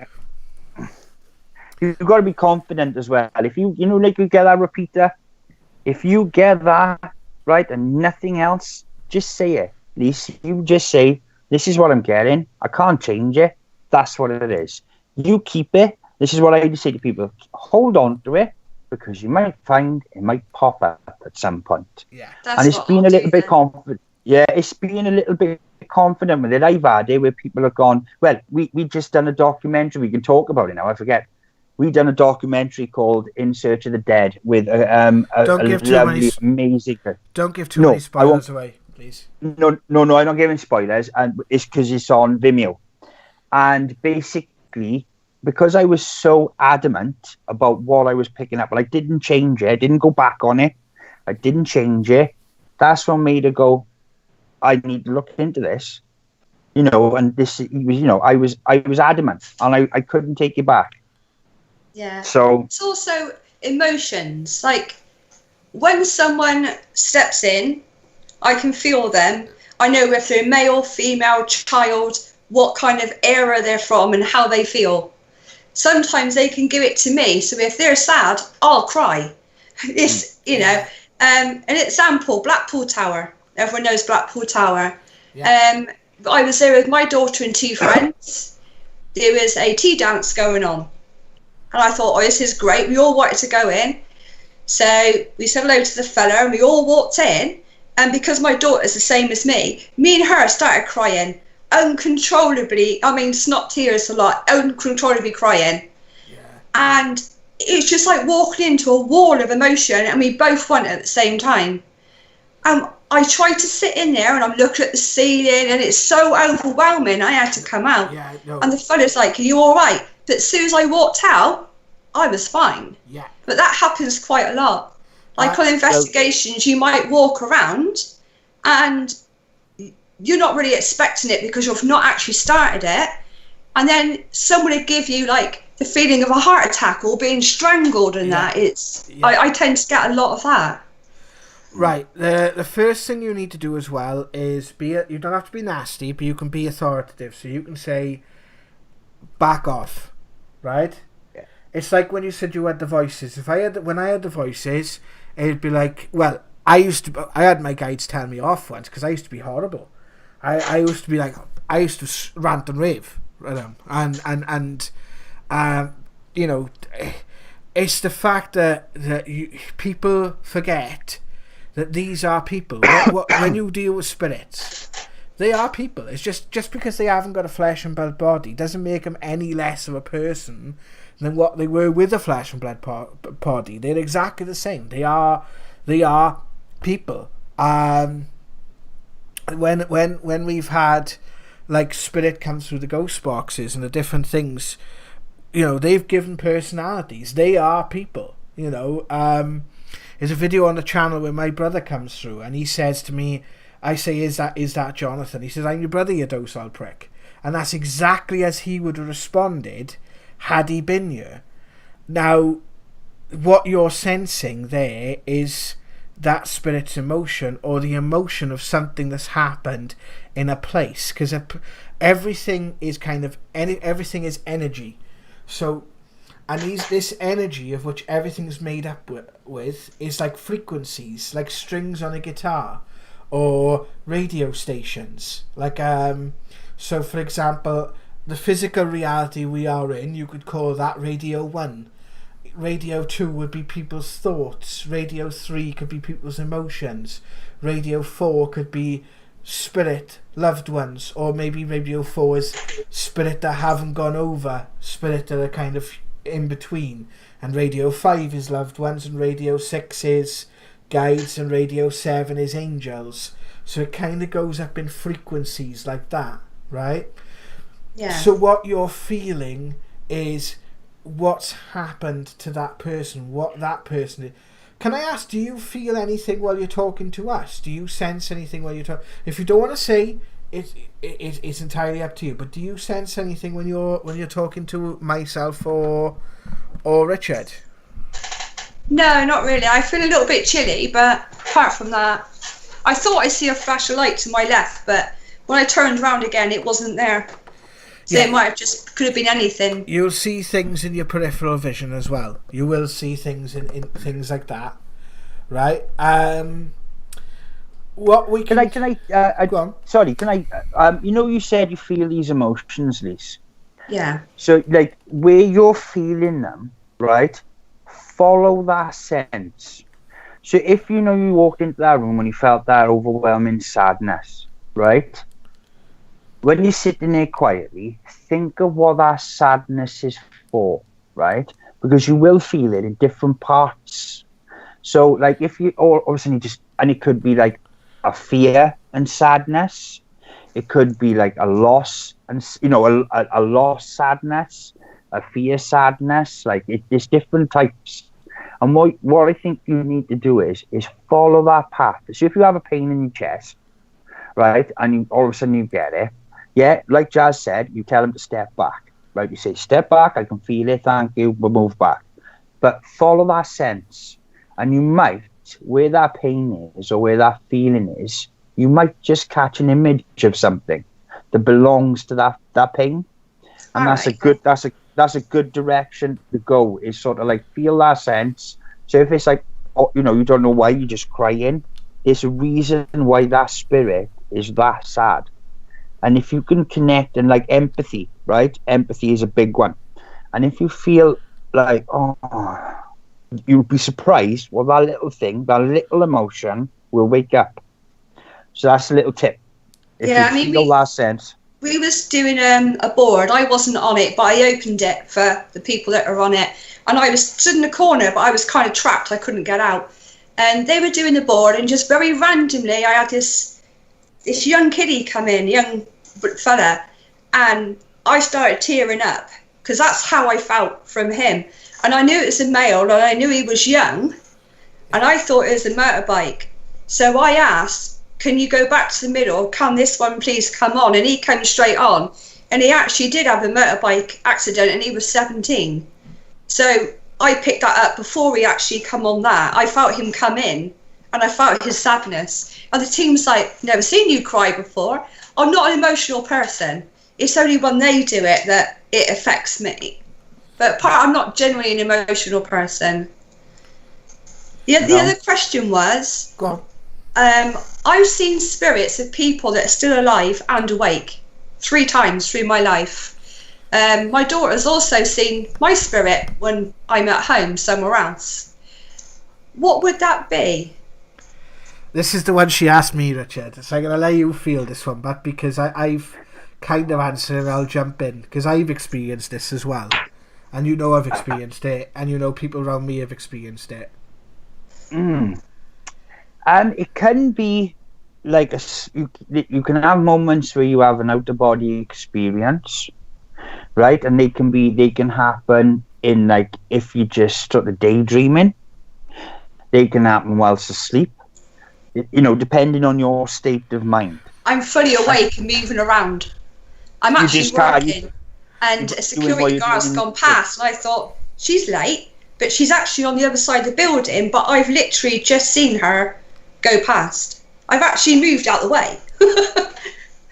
you've got to be confident as well. If you know, like you get that repeater. If you get that, right, and nothing else, just say it. At least you just say, this is what I'm getting. I can't change it. That's what it is. You keep it. This is what I say to people. Hold on to it, because you might find it might pop up at some point. Yeah. And it's being a little bit confident. Yeah, it's being a little bit confident with it. I've had it where people have gone, well, we just done a documentary. We can talk about it now. I forget. We've done a documentary called In Search of the Dead with a lovely, amazing... Don't give too many spoilers away, please. No, I'm not giving spoilers, and it's because it's on Vimeo. And basically, because I was so adamant about what I was picking up, but I didn't change it, I didn't go back on it, I didn't change it, that's what made it go, I need to look into this. You know, and this, was, you know, I was adamant, and I couldn't take it back. Yeah. So it's also emotions. Like when someone steps in, I can feel them. I know if they're male, female, child, what kind of era they're from and how they feel. Sometimes they can give it to me. So if they're sad, I'll cry. It's, you know, an example, Blackpool Tower. Everyone knows Blackpool Tower. Yeah. I was there with my daughter and 2 friends. There was a tea dance going on. And I thought, oh, this is great. We all wanted to go in. So we said hello to the fella and we all walked in. And because my daughter's the same as me and her started crying uncontrollably. I mean, it's not tears a lot, uncontrollably crying. Yeah. And it's just like walking into a wall of emotion, and we both went at the same time. I tried to sit in there and I'm looking at the ceiling and it's so overwhelming. I had to come out. Yeah, no. And the fella's like, are you all right? But as soon as I walked out, I was fine. Yeah. But that happens quite a lot. Like on investigations, you might walk around and you're not really expecting it because you've not actually started it. And then someone will give you like the feeling of a heart attack or being strangled and that. It's I tend to get a lot of that. Right. The first thing you need to do as well is you don't have to be nasty, but you can be authoritative. So you can say, back off. Right? Yeah. It's like when you said you had the voices. When I had the voices, it'd be like, well, I had my guides tell me off once because I used to be horrible. I used to be like, I used to rant and rave, and you know, it's the fact that people forget that these are people. When you deal with spirits, they are people. It's just because they haven't got a flesh and blood body doesn't make them any less of a person than what they were with a flesh and blood body. They're exactly the same. They are people. When we've had like spirit come through the ghost boxes and the different things, you know, they've given personalities. They are people. You know, there's a video on the channel where my brother comes through and he says to me, I say, is that Jonathan? He says, I'm your brother, you docile prick. And that's exactly as he would have responded had he been here. Now, what you're sensing there is that spirit's emotion or the emotion of something that's happened in a place, because everything is everything is energy. So, and this energy of which everything is made up with is like frequencies, like strings on a guitar or radio stations. Like so for example, the physical reality we are in, you could call that Radio 1. Radio 2 would be people's thoughts. Radio 3 could be people's emotions. Radio 4 could be spirit, loved ones. Or maybe Radio 4 is spirit that haven't gone over. Spirit that are kind of in between, and Radio 5 is loved ones, and Radio 6 is guides, and Radio 7 is angels. So it kind of goes up in frequencies like that, right? Yeah. So what you're feeling is what's happened to that person, what that person is. Can I ask, do you feel anything while you're talking to us? Do you sense anything while you're talking? If you don't want to say, it's entirely up to you, but do you sense anything when you're talking to myself or Richard? No, not really. I feel a little bit chilly, but apart from that, I thought I see a flash of light to my left, but when I turned around again, it wasn't there. So it might have could have been anything. You'll see things in your peripheral vision as well. You will see things in things like that, right? What we can go on. Sorry, can I? You said you feel these emotions, Lise. Yeah. So, like, where you're feeling them, right? Follow that sense. So, if you walked into that room and you felt that overwhelming sadness, right? When you're sitting there quietly, think of what that sadness is for, right? Because you will feel it in different parts. So, like, if you all of a sudden and it could be like a fear and sadness. It could be like a loss and a loss sadness, a fear sadness. Like there's different types. And what I think you need to do is follow that path. So if you have a pain in your chest, right, and all of a sudden you get it. Yeah, like Jazz said, you tell them to step back, right? You say, step back, I can feel it, thank you, we'll move back. But follow that sense, and you might, where that pain is or where that feeling is, you might just catch an image of something that belongs to that pain. And that's a good direction to go, is sort of like feel that sense. So if it's like, you don't know why you're just crying, there's a reason why that spirit is that sad. And if you can connect and like empathy, right? Empathy is a big one. And if you feel like, you'll be surprised, well, that little emotion will wake up. So that's a little tip. If you feel that sense. We was doing a board. I wasn't on it, but I opened it for the people that are on it. And I was stood in the corner, but I was kind of trapped. I couldn't get out. And they were doing the board, and just very randomly, I had this young kiddie come in, young fella, and I started tearing up because that's how I felt from him. And I knew it was a male, and I knew he was young, and I thought it was a motorbike. So I asked, can you go back to the middle? Can this one please come on? And he came straight on, and he actually did have a motorbike accident, and he was 17. So I picked that up before he actually come on that. I felt him come in, and I felt his sadness. And the team's like, never seen you cry before. I'm not an emotional person. It's only when they do it that it affects me. But I'm not generally an emotional person. The other question was, go on. I've seen spirits of people that are still alive and awake 3 times through my life. My daughter's also seen my spirit when I'm at home somewhere else. What would that be? This is the one she asked me, Richard. So I'm going to let you feel this one, but because I've kind of answered and I'll jump in, because I've experienced this as well. And I've experienced it, and people around me have experienced it. And it can be like you can have moments where you have an out-of-body experience, right? And they can happen in, like, if you just sort of daydreaming. They can happen whilst asleep. Depending on your state of mind. I'm fully awake and moving around. I'm actually working, and a security guard's gone past, and I thought, she's late, but she's actually on the other side of the building, but I've literally just seen her go past. I've actually moved out the way.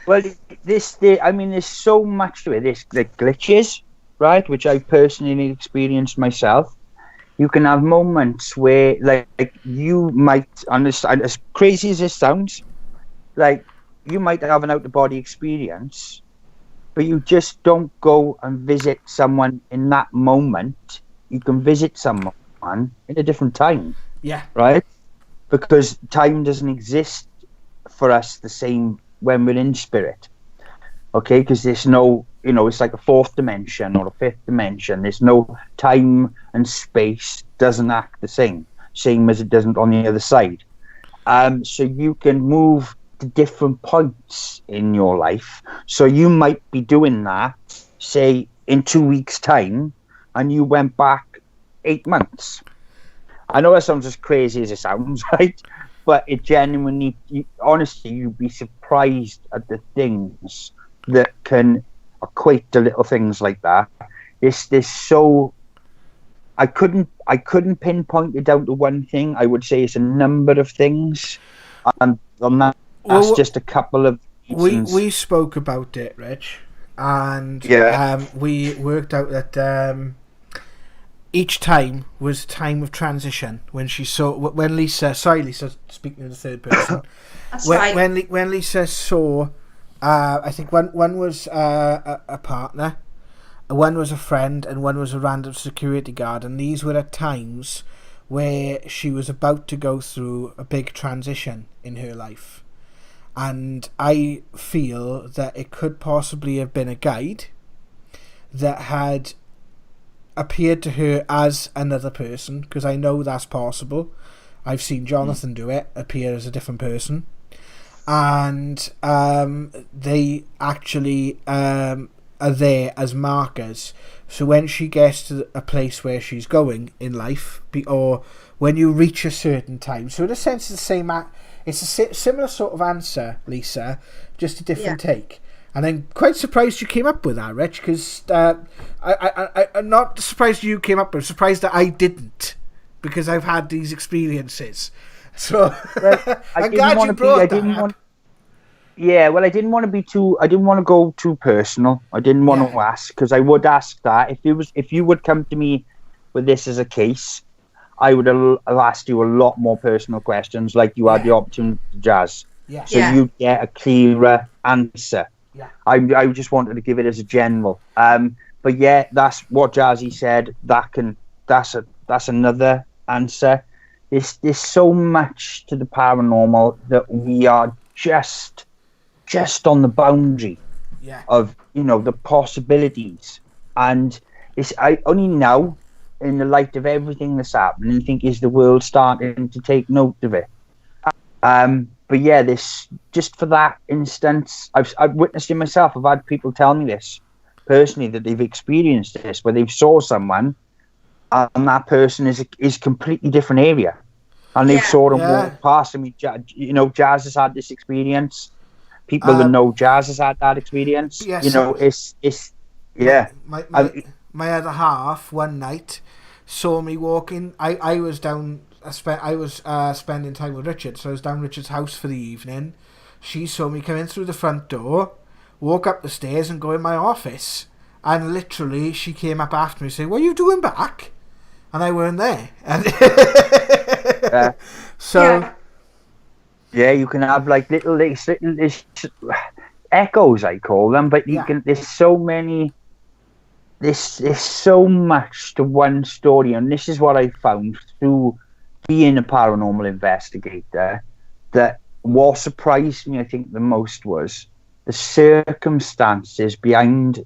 Well, there's so much to it. There's the glitches, right, which I personally experienced myself. You can have moments where, like you might understand, as crazy as this sounds, like you might have an out-of-body experience, but you just don't go and visit someone in that moment. You can visit someone in a different time. Yeah. Right? Because time doesn't exist for us the same when we're in spirit. okay? Because there's no, it's like a fourth dimension or a fifth dimension. There's no time and space doesn't act the same as it doesn't on the other side. So you can move to different points in your life. So you might be doing that, say, in 2 weeks' time, and you went back 8 months. I know that sounds as crazy as it sounds, right? But it genuinely, honestly, you'd be surprised at the things that can equate to little things like that. This so I couldn't pinpoint it down to one thing. I would say it's a number of things, and that's just a couple of reasons. We spoke about it, Rich, and we worked out that each time was a time of transition. When Lisa, speaking in the third person, That's right. When Lisa saw, I think one was a partner, one was a friend, and one was a random security guard, and these were at times where she was about to go through a big transition in her life. And I feel that it could possibly have been a guide that had appeared to her as another person, because I know that's possible. I've seen Jonathan do it, appear as a different person. And they actually are there as markers. So when she gets to a place where she's going in life, or when you reach a certain time. So in a sense, it's the same. It's a similar sort of answer, Lisa, just a different take. And I'm quite surprised you came up with that, Rich, because I'm not surprised you came up with it. I'm surprised that I didn't, because I've had these experiences. So I'm glad you brought that up. Yeah, well, I didn't want to go too personal. I didn't want to ask, because I would ask that. If you would come to me with this as a case, I would have asked you a lot more personal questions, like you had the opportunity to Jazz. Yeah. So you get a clearer answer. Yeah. I just wanted to give it as a general. But yeah, that's what Jazzy said. That's another answer. There's so much to the paranormal that we are just on the boundary of the possibilities, and I only now, in the light of everything that's happening, think is the world starting to take note of it. But yeah, this, just for that instance, I've witnessed it myself. I've had people tell me this personally, that they've experienced this, where they've saw someone and that person is completely different area, and they've saw them walk past. I mean, Jazz has had this experience. People that know Jazz has had that experience. Yes, it's my other half one night saw me walking. I was down. I was spending time with Richard, so I was down Richard's house for the evening. She saw me come in through the front door, walk up the stairs, and go in my office. And literally, she came up after me, saying, "What are you doing back?" And I weren't there. And you can have like little echoes, I call them, but there's so many. There's so much to one story, and this is what I found through being a paranormal investigator, that what surprised me, I think, the most was the circumstances behind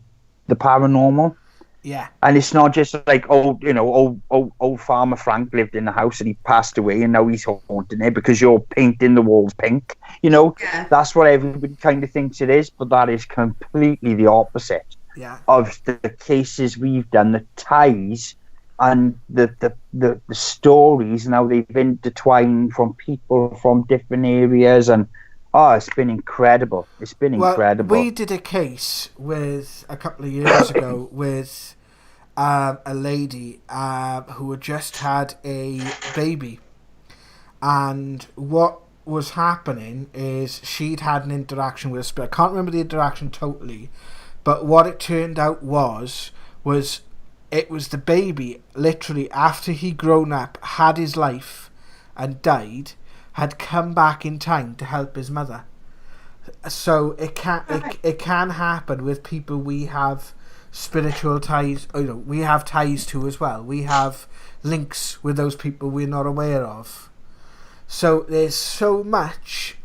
the paranormal. Yeah. And it's not just like, old Farmer Frank lived in the house and he passed away and now he's haunting it because you're painting the walls pink. That's what everybody kind of thinks it is, but that is completely the opposite of the cases we've done, the ties and the stories, and how they've intertwined from people from different areas, and it's been incredible. It's been incredible. We did a case with a couple of years ago with a lady who had just had a baby, and what was happening is she'd had an interaction with a spirit. I can't remember the interaction totally, but what it turned out was it was the baby, literally, after he'd grown up, had his life and died, had come back in time to help his mother. So it can happen with people we have spiritual ties, we have ties to as well. We have links with those people we're not aware of. So there's so much,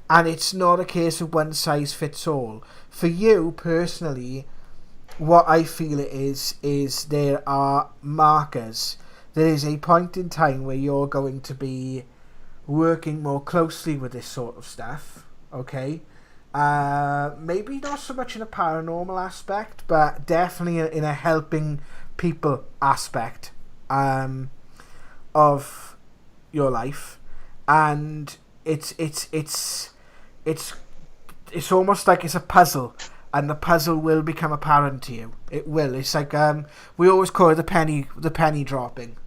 and it's not a case of one size fits all. for you personally, what I feel it is there are markers. There is a point in time where you're going to be working more closely with this sort of stuff, okay? Maybe not so much in a paranormal aspect, but definitely in a helping people aspect of your life. And it's almost like it's a puzzle, and the puzzle will become apparent to you. It will. It's like we always call it the penny dropping,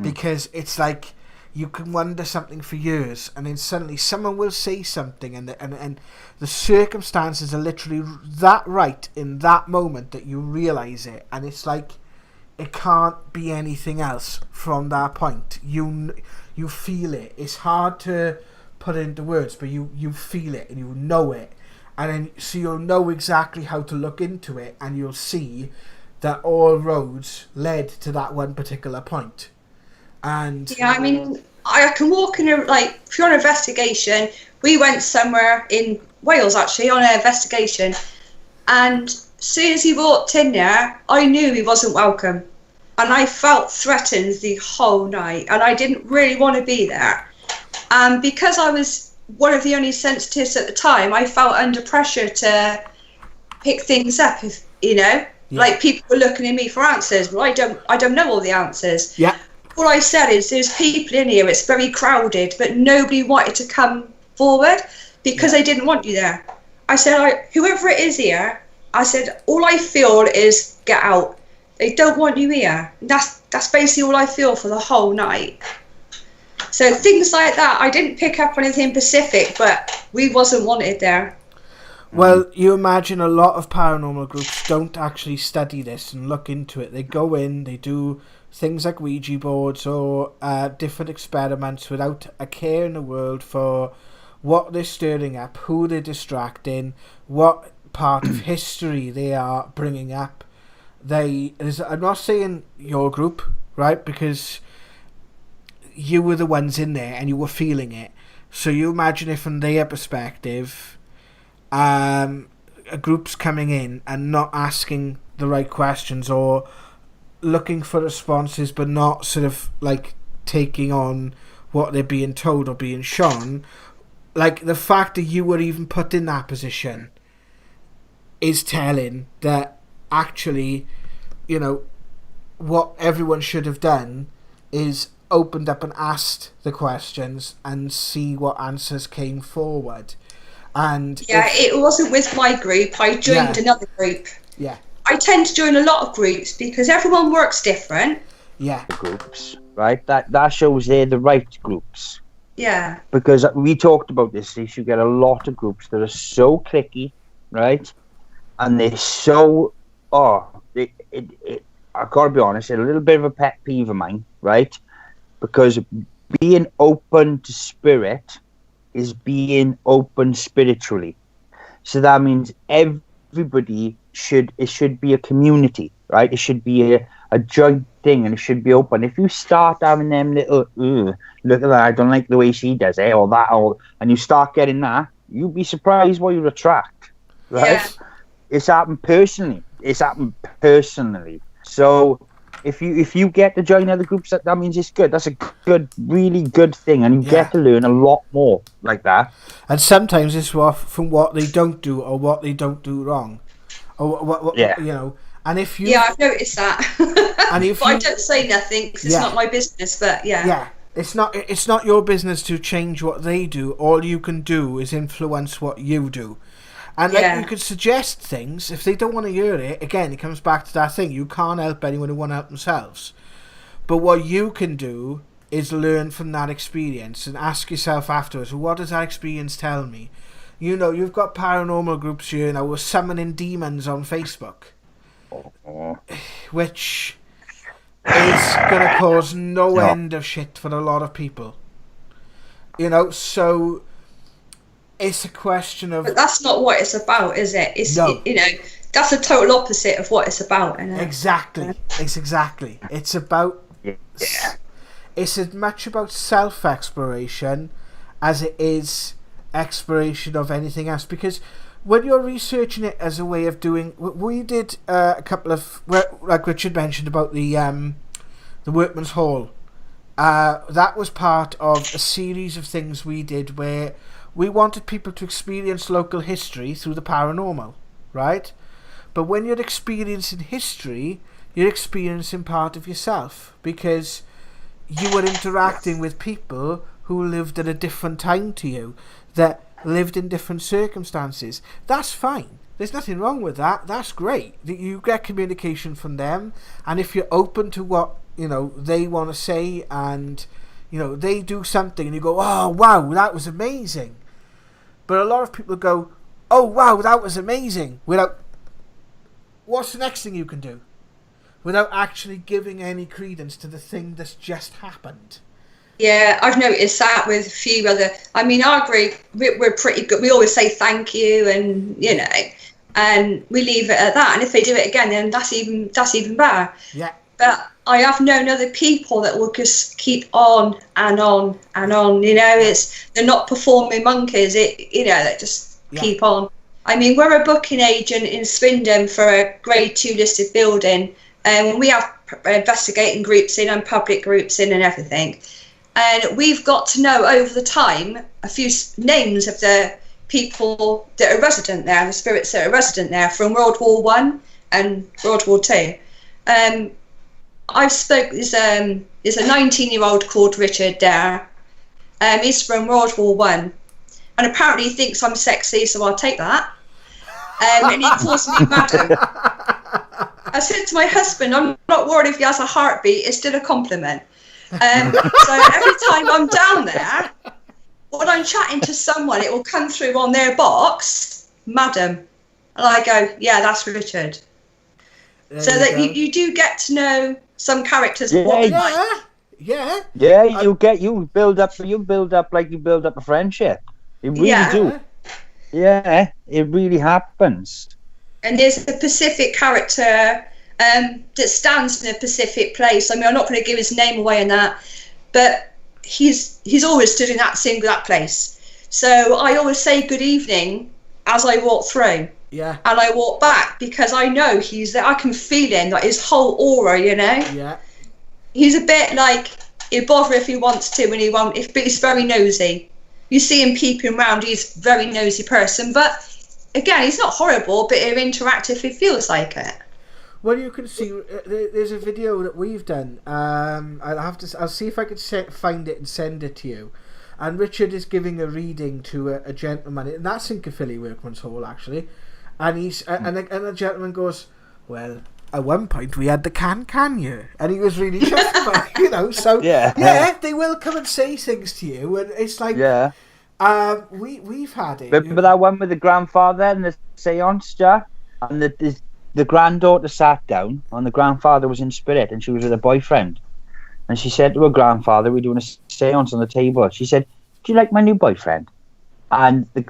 because it's like you can wonder something for years, and then suddenly someone will say something, and the circumstances are literally that right in that moment that you realise it, and it's like it can't be anything else from that point. You feel it. It's hard to put into words, but you feel it and you know it, and then so you'll know exactly how to look into it, and you'll see that all roads led to that one particular point. And yeah, I mean, I can walk in if you're on an investigation. We went somewhere in Wales actually on an investigation, and as soon as he walked in there, I knew he wasn't welcome, and I felt threatened the whole night, and I didn't really want to be there. And because I was one of the only sensitives at the time, I felt under pressure to pick things up. If like people were looking at me for answers, but I don't know all the answers. Yeah. All I said is there's people in here, it's very crowded, but nobody wanted to come forward because they didn't want you there. I said, whoever it is here, I said, all I feel is get out. They don't want you here. That's basically all I feel for the whole night. So things like that, I didn't pick up anything specific, but we wasn't wanted there. Well, you imagine a lot of paranormal groups don't actually study this and look into it. They go in, they do things like Ouija boards or different experiments without a care in the world for what they're stirring up, who they're distracting, what part of history they are bringing up. I'm not saying your group, right, because you were the ones in there and you were feeling it. So you imagine it from their perspective, a group's coming in and not asking the right questions or looking for responses but not sort of like taking on what they're being told or being shown. Like the fact that you were even put in that position is telling that actually, what everyone should have done is opened up and asked the questions and see what answers came forward. And it wasn't with my group. I joined another group. Yeah. I tend to join a lot of groups because everyone works different. Yeah. Groups, right? That shows they're the right groups. Yeah. Because we talked about this, you get a lot of groups that are so cliquey, right? And they're so, I gotta be honest, it's a little bit of a pet peeve of mine, right? Because being open to spirit is being open spiritually. So that means everybody it should be a community, right? It should be a joint thing, and it should be open. If you start having them little, look at that, I don't like the way she does it, or that, and you start getting that, you'll be surprised what you attract, right? Yeah. It's happened personally. So if you get to join other groups, that means it's good. That's a good, really good thing, and you get to learn a lot more like that. And sometimes it's from what they don't do or what they don't do wrong, or what And if you I've noticed that. And if I don't say nothing because it's not my business. But it's not your business to change what they do. All you can do is influence what you do. And you could suggest things. If they don't want to hear it, again, it comes back to that thing. You can't help anyone who want to help themselves. But what you can do is learn from that experience and ask yourself afterwards, what does that experience tell me? You've got paranormal groups here now. We're summoning demons on Facebook, which is going to cause no end of shit for a lot of people. So it's a question of... But that's not what it's about, is it? It's that's the total opposite of what it's about, isn't it? Exactly. It's about... It's as much about self-exploration as it is exploration of anything else. Because when you're researching it as a way of doing, we did a couple of, like Richard mentioned about the Workman's Hall. That was part of a series of things we did where we wanted people to experience local history through the paranormal, right? But when you're experiencing history, you're experiencing part of yourself, because you were interacting with people who lived at a different time to you, that lived in different circumstances. That's fine. There's nothing wrong with that. That's great. That you get communication from them, and if you're open to what, you know, they want to say, and, you know, they do something and you go, oh wow, that was amazing. But a lot of people go, oh wow, that was amazing, without, what's the next thing you can do? Without actually giving any credence to the thing that's just happened. Yeah, I've noticed that with a few other. I mean, our group, we're pretty good. We always say thank you, and you know, and we leave it at that. And if they do it again, then that's even better. Yeah. But I have known other people that will just keep on and on and on. You know, they're not performing monkeys. They just keep on. I mean, we're a booking agent in Swindon for a Grade 2 listed building, and we have investigating groups in and public groups in and everything. And we've got to know over the time a few names of the people that are resident there, the spirits that are resident there from World War One and World War Two. I've spoke. There's a 19-year-old called Richard there. He's from World War One, and apparently he thinks I'm sexy, so I'll take that. And he calls me madam. I said to my husband, I'm not worried if he has a heartbeat. It's still a compliment. So every time I'm down there, when I'm chatting to someone, it will come through on their box, madam. And I go, yeah, that's Richard. There so that you do get to know some characters. Yeah. You build up like you build up a friendship. You really do. Yeah, it really happens. And there's a specific character that stands in a specific place. I mean, I'm not going to give his name away in that, but he's always stood in that place. So I always say good evening as I walk through. Yeah. And I walk back because I know he's there. I can feel him, like his whole aura, you know. Yeah. He's a bit like, he'll bother if he wants to, and he won't. But he's very nosy. You see him peeping around. He's a very nosy person, but again, he's not horrible. But he'll interact if he feels like it. Well, you can see there's a video that we've done. I'll see if I can find it and send it to you. And Richard is giving a reading to a gentleman, and that's in Caerphilly Workman's Hall actually. And he's and the gentleman goes, well, at one point we had the can you? And he was really chuffed about it, you know. So yeah, they will come and say things to you, and it's like we've had it. Remember that one with the grandfather and the seance, Jack? And the granddaughter sat down, and the grandfather was in spirit, and she was with her boyfriend. And she said to her grandfather, we're doing a seance on the table. She said, do you like my new boyfriend? And the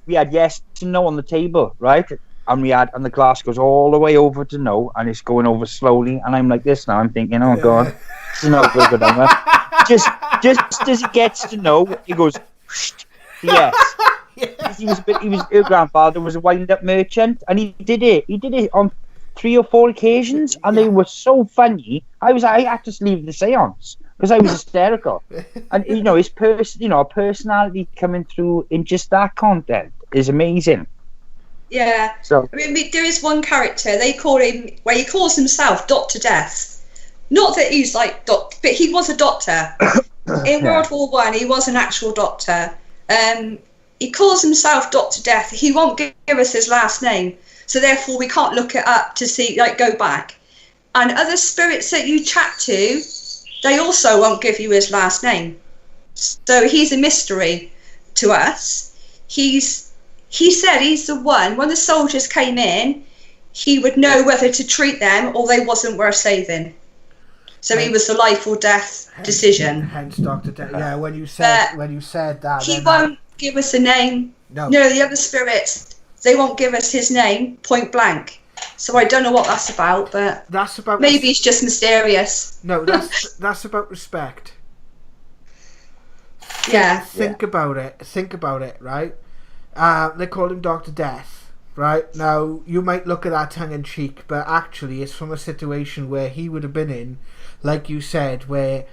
we had yes and no on the table, right? And the glass goes all the way over to no, and it's going over slowly. And I'm like this now. I'm thinking, oh god, it's not good on Just as he gets to no, he goes, yes. Her grandfather was a wind-up merchant, and he did it on 3 or 4 occasions, and they were so funny. I had to leave the seance because I was hysterical. And you know, his personality coming through in just that content is amazing. Yeah. So I mean, there is one character they call him, where he calls himself Dr. Death. Not that he's like but he was a doctor in World War One. He was an actual doctor. He calls himself Dr. Death. He won't give us his last name, so therefore we can't look it up to see, like, go back. And other spirits that you chat to, they also won't give you his last name. So he's a mystery to us. He said he's the one, when the soldiers came in, he would know whether to treat them or they wasn't worth saving. So he was the life or death decision. Hence Dr. Death. Yeah, when you said that. He won't give us a name. No, the other spirits, they won't give us his name, point blank. So I don't know what that's about, but that's about maybe it's just mysterious. No, that's about respect. Yeah. Think about it, right? They called him Dr. Death, right? Now, you might look at that tongue-in-cheek, but actually it's from a situation where he would have been in, like you said, where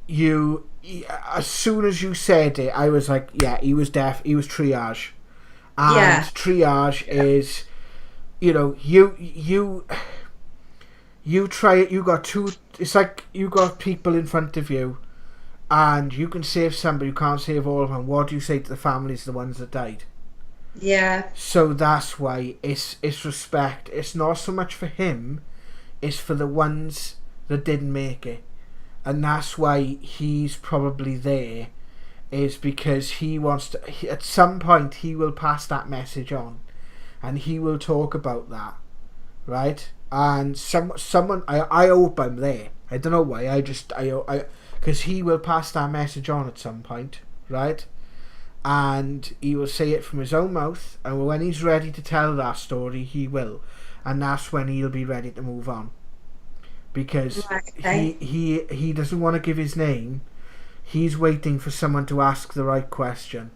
as soon as you said it, I was like, yeah, he was deaf, he was triage. And triage is, you know, you try it, it's like you got people in front of you, and you can save somebody, you can't save all of them. What do you say to the families of the ones that died? Yeah. So that's why it's respect. It's not so much for him, it's for the ones that didn't make it. And that's why he's probably there, is because he wants to, at some point he will pass that message on, and he will talk about that, right? And someone, I hope I'm there. I don't know why, I because he will pass that message on at some point, right? And he will say it from his own mouth, and when he's ready to tell that story, he will. And that's when he'll be ready to move on. Because he doesn't want to give his name. He's waiting for someone to ask the right question.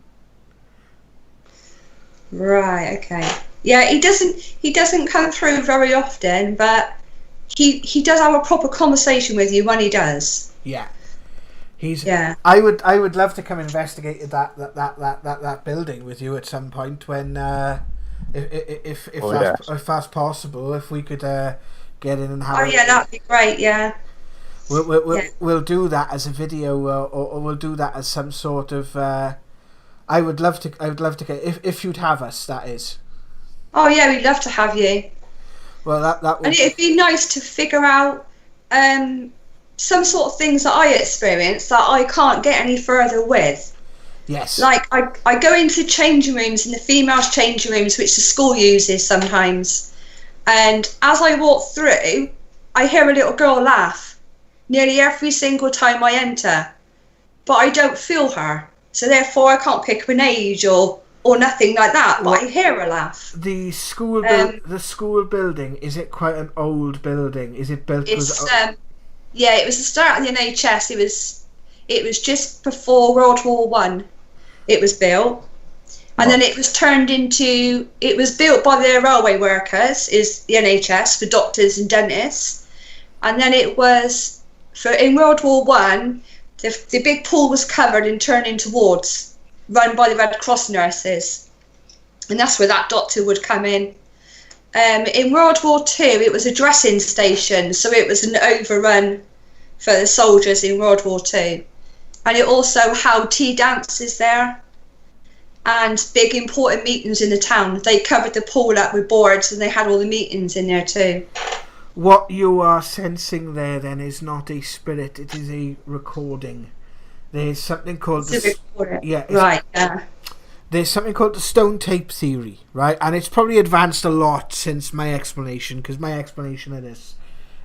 Right, okay. Yeah, he doesn't come through very often, but he does have a proper conversation with you when he does. Yeah. I would love to come investigate that building with you at some point when if that's possible, if we could get in and have. Oh yeah, that'd be great. Yeah. We'll do that as a video, or we'll do that as some sort of. I would love to get if you'd have us. That is. Oh yeah, we'd love to have you. Well, that would... And it'd be nice to figure out some sort of things that I experience that I can't get any further with. Yes. Like I go into changing rooms, in the females' changing rooms, which the school uses sometimes, and as I walk through, I hear a little girl laugh nearly every single time I enter, but I don't feel her, so therefore I can't pick an age or nothing like that, but I hear her laugh. The school building, is it quite an old building? Is it built? Yeah, it was the start of the NHS. It was just before World War One. It was built, and then it was turned into. It was built by the railway workers, is the NHS, for doctors and dentists, and then it was in World War One. The big pool was covered and turned into wards, run by the Red Cross nurses, and that's where that doctor would come in. In World War Two, it was a dressing station, so it was an overrun for the soldiers in World War Two, and it also held tea dances there and big important meetings in the town. They covered the pool up with boards, and they had all the meetings in there too. What you are sensing there then is not a spirit; it is a recording. There's something called There's something called the stone tape theory, right? And it's probably advanced a lot since my explanation, because my explanation of this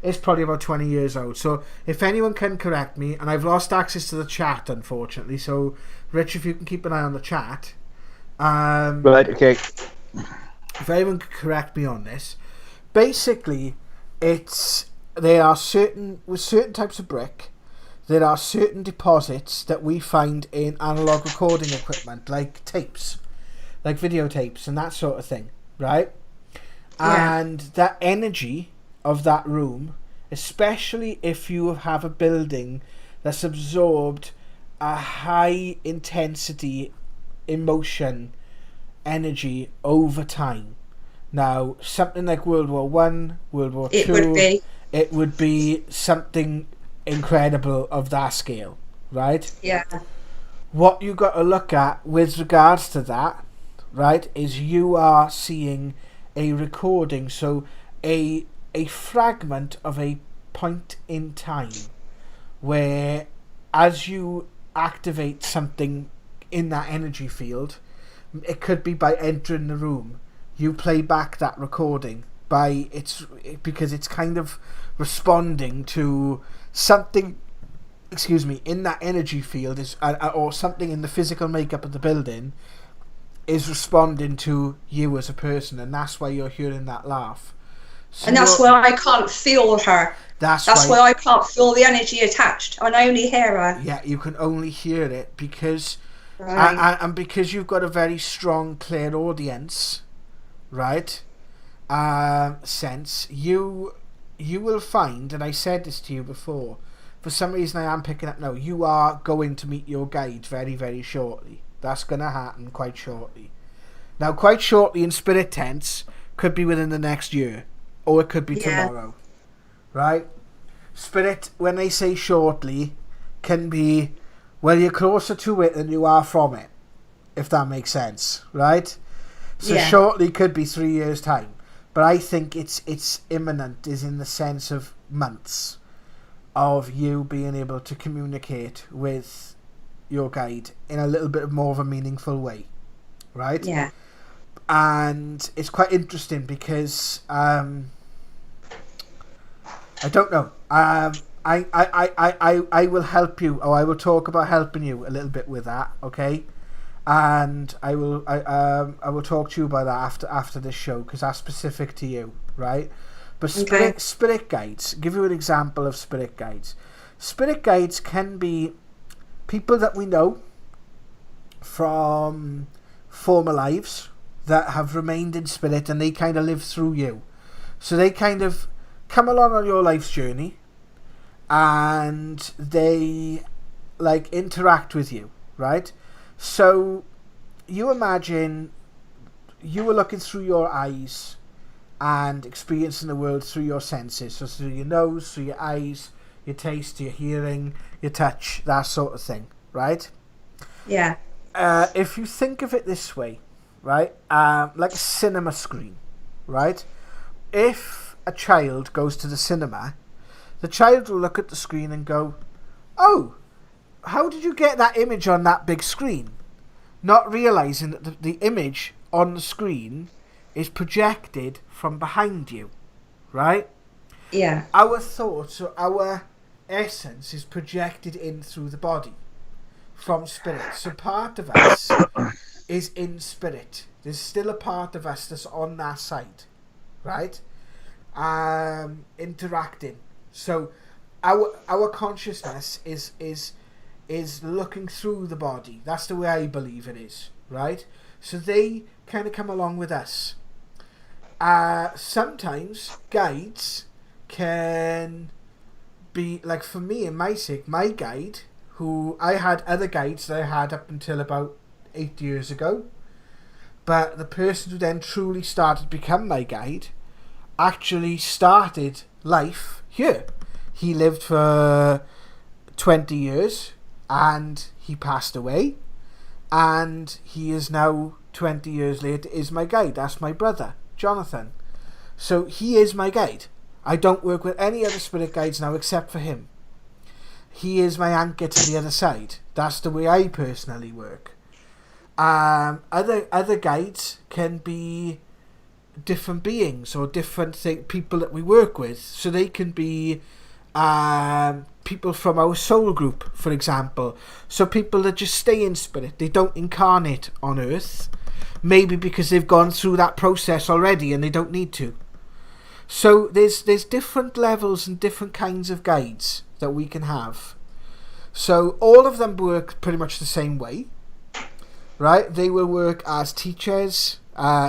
is probably about 20 years old. So if anyone can correct me, and I've lost access to the chat, unfortunately, so Rich, if you can keep an eye on the chat. Right, okay. If anyone can correct me on this, basically, there are certain types of brick, there are certain deposits that we find in analog recording equipment, like tapes, like videotapes and that sort of thing, right? Yeah. And that energy of that room, especially if you have a building that's absorbed a high intensity emotion energy over time. Now, something like World War One, World War Two, it would be something incredible of that scale, right? Yeah. What you got to look at with regards to that, right, is you are seeing a recording, so a fragment of a point in time where, as you activate something in that energy field, it could be by entering the room, you play back that recording because it's kind of responding to something, in that energy field is, or something in the physical makeup of the building is responding to you as a person, and that's why you're hearing that laugh. So and that's why I can't feel her. That's why I can't feel the energy attached, and I only hear her. Yeah, you can only hear it because Right. And because you've got a very strong clairaudience, right, sense, you will find, and I said this to you before, for some reason I am picking up now, you are going to meet your guide very, very shortly. That's going to happen quite shortly. Now, quite shortly in spirit tense could be within the next year, or it could be tomorrow, right? Spirit, when they say shortly, can be, well, you're closer to it than you are from it, if that makes sense, right? So shortly could be 3 years' time, but I think it's imminent, is in the sense of months of you being able to communicate with your guide in a little bit more of a meaningful way, right? Yeah. And it's quite interesting because I don't know. I will help you, or I will talk about helping you a little bit with that, okay? And I will talk to you about that after this show, because that's specific to you, right? But spirit guides, give you an example of spirit guides. Spirit guides can be people that we know from former lives that have remained in spirit, and they kind of live through you. So they kind of come along on your life's journey, and they like interact with you, right? So you imagine you were looking through your eyes and experiencing the world through your senses. So through your nose, through your eyes, your taste, your hearing, your touch, that sort of thing, right? Yeah. If you think of it this way, right, like a cinema screen, right? If a child goes to the cinema, the child will look at the screen and go, oh, how did you get that image on that big screen? Not realising that the image on the screen is projected from behind you, right? Yeah. Our thoughts, or our essence, is projected in through the body from spirit. So part of us is in spirit. There's still a part of us that's on that side, right? Interacting. So our consciousness is looking through the body. That's the way I believe it is, right? So they kind of come along with us. Sometimes guides can be, like for me in my sake, my guide, who I had other guides that I had up until about 8 years ago, but the person who then truly started to become my guide actually started life here. He lived for 20 years and he passed away, and he is now 20 years later is my guide. That's my brother Jonathan. So he is my guide. I don't work with any other spirit guides now except for him. He is my anchor to the other side. That's the way I personally work. Other guides can be different beings or different people that we work with. So they can be people from our soul group, for example. So people that just stay in spirit. They don't incarnate on earth. Maybe because they've gone through that process already and they don't need to. So there's different levels and different kinds of guides that we can have. So all of them work pretty much the same way, right? They will work as teachers,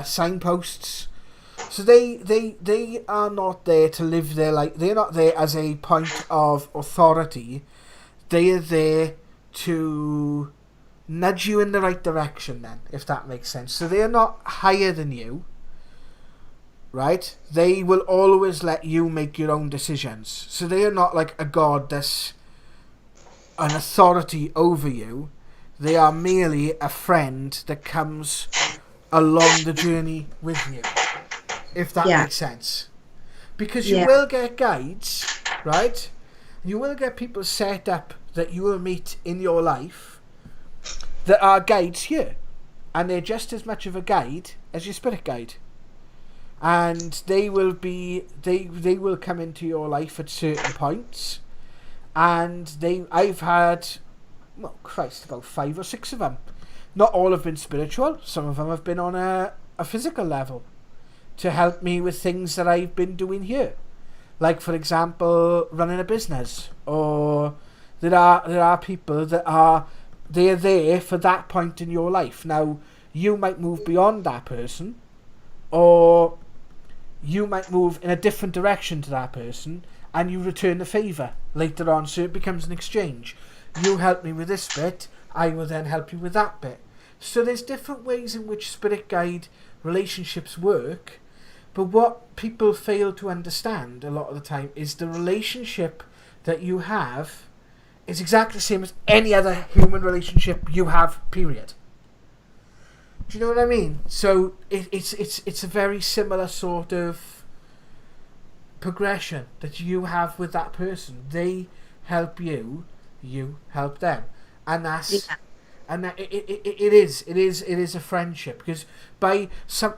signposts. So they are not there to live their life. They're not there as a point of authority. They are there to nudge you in the right direction then, if that makes sense. So they are not higher than you, right? They will always let you make your own decisions. So they are not like a god that's an authority over you. They are merely a friend that comes along the journey with you, if that makes sense. Because you will get guides, right? You will get people set up that you will meet in your life that are guides here, and they're just as much of a guide as your spirit guide, and they will come into your life at certain points, and I've had, well, Christ, about 5 or 6 of them. Not all have been spiritual. Some of them have been on a physical level to help me with things that I've been doing here, like for example running a business, or there are people that are they're there for that point in your life. Now, you might move beyond that person, or you might move in a different direction to that person, and you return the favour later on, so it becomes an exchange. You help me with this bit, I will then help you with that bit. So there's different ways in which spirit guide relationships work, but what people fail to understand a lot of the time is the relationship that you have is exactly the same as any other human relationship you have, period. Do you know what I mean? So it's a very similar sort of progression that you have with that person. They help you, you help them, and that's and that it is a friendship, because by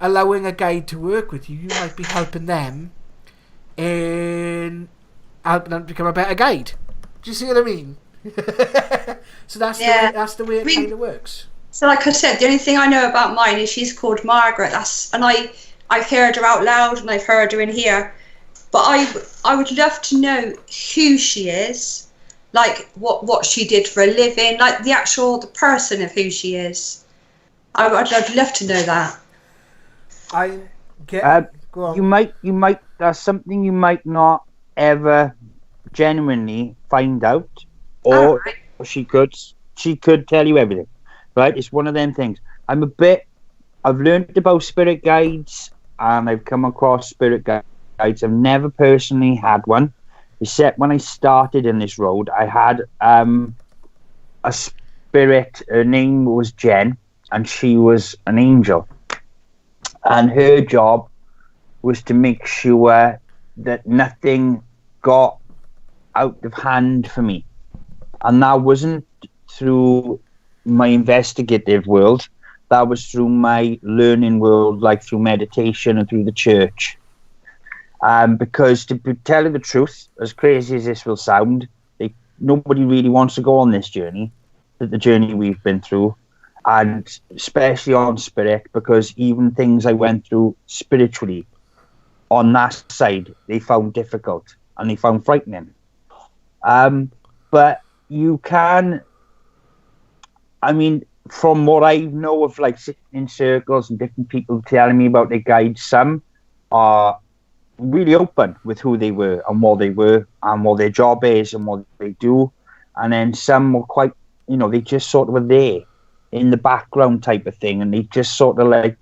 allowing a guide to work with you, you might be helping them in helping them become a better guide. Do you see what I mean? So that's the way it kind of works. So like I said, the only thing I know about mine is she's called Margaret. I've heard her out loud and I've heard her in here. But I would love to know who she is, like what she did for a living, like the person of who she is. I'd love to know that. Go on. You might that's something you might not ever genuinely find out, or she could tell you everything. Right, it's one of them things. I've learned about spirit guides, and I've come across spirit guides. I've never personally had one, except when I started in this road. I had a spirit. Her name was Jen, and she was an angel. And her job was to make sure that nothing got out of hand for me. And that wasn't through my investigative world. That was through my learning world, like through meditation and through the church. Because to tell you the truth, as crazy as this will sound, nobody really wants to go on this journey, the journey we've been through, and especially on spirit, because even things I went through spiritually on that side, they found difficult and they found frightening. But you can, I mean, from what I know of, like sitting in circles and different people telling me about their guides, some are really open with who they were and what their job is and what they do, and then some were quite, they just sort of were there in the background type of thing, and they just sort of like,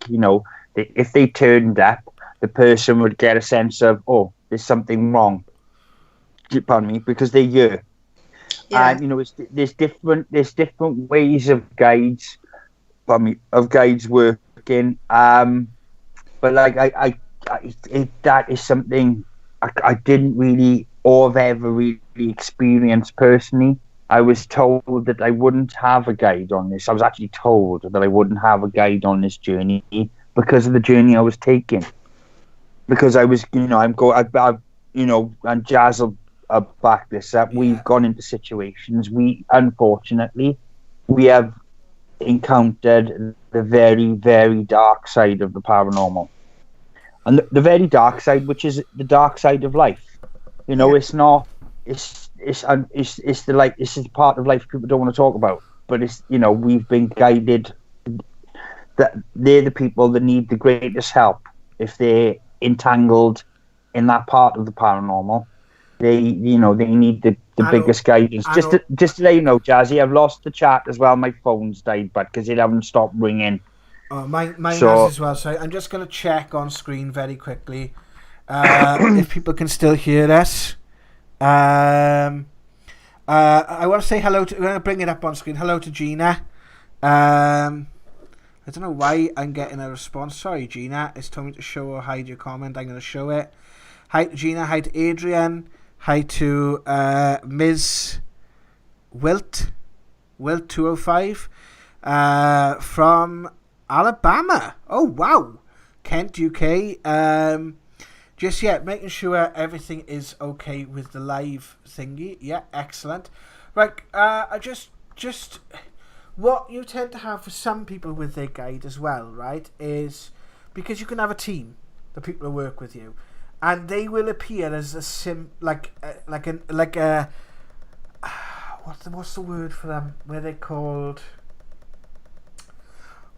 if they turned up, the person would get a sense of, oh, there's something wrong, pardon me, because they're here. Yeah. And there's different ways of guides working, but like that is something I didn't really or have ever really experienced personally. I was told that I wouldn't have a guide on this. I was actually told that I wouldn't have a guide on this journey because of the journey I was taking. Because I was, and Jazz will back this up. Yeah. We've gone into situations. Unfortunately, we have encountered the very, very dark side of the paranormal. And the very dark side, which is the dark side of life, it's not. It's the like. This is part of life people don't want to talk about. But it's we've been guided that they're the people that need the greatest help if they're entangled in that part of the paranormal. They need the biggest guidance. Just to let you know, Jazzy, I've lost the chat as well. My phone's died, but because it haven't stopped ringing. Oh, mine has as well. So I'm just going to check on screen very quickly if people can still hear us. I want to say hello to. I'm going to bring it up on screen. Hello to Gina. I don't know why I'm getting a response. Sorry, Gina. It's told me to show or hide your comment. I'm going to show it. Hi to Gina. Hi to Adrian. Hi to Ms. Wilt 205 from Alabama. Oh wow, Kent, UK. Just making sure everything is okay with the live thingy. Yeah, excellent. Right, I just what you tend to have for some people with their guide as well, right, is because you can have a team, the people who work with you, and they will appear as a what's the word for them? Where they're called?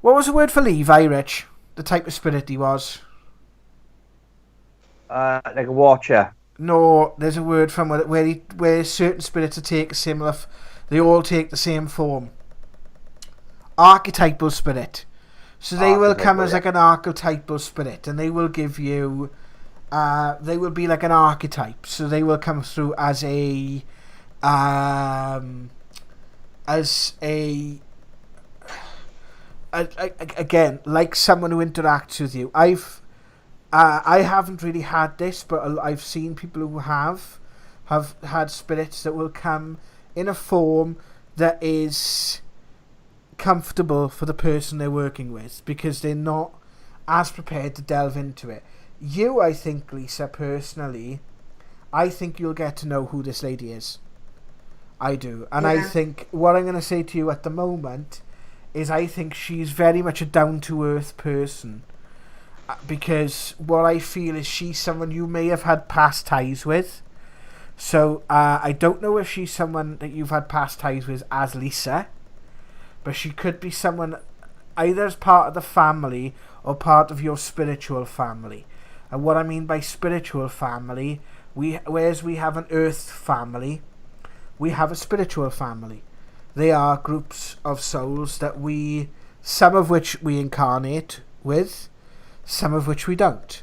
What was the word for Levi, Rich? The type of spirit he was. Like a watcher. No, there's a word from where certain spirits take a similar. They all take the same form. Archetypal spirit. So they will come as like an archetypal spirit, and they will give you. They will be like an archetype. So they will come through as a. Again, like someone who interacts with you. I haven't really had this, but I've seen people who have had spirits that will come in a form that is comfortable for the person they're working with, because they're not as prepared to delve into it. You, I think, Lisa, personally, I think you'll get to know who this lady is. I do. And I think what I'm going to say to you at the moment is I think she's very much a down-to-earth person. Because what I feel is she's someone you may have had past ties with. So I don't know if she's someone that you've had past ties with as Lisa. But she could be someone either as part of the family or part of your spiritual family. And what I mean by spiritual family, whereas we have an earth family, we have a spiritual family. They are groups of souls that some of which we incarnate with, some of which we don't.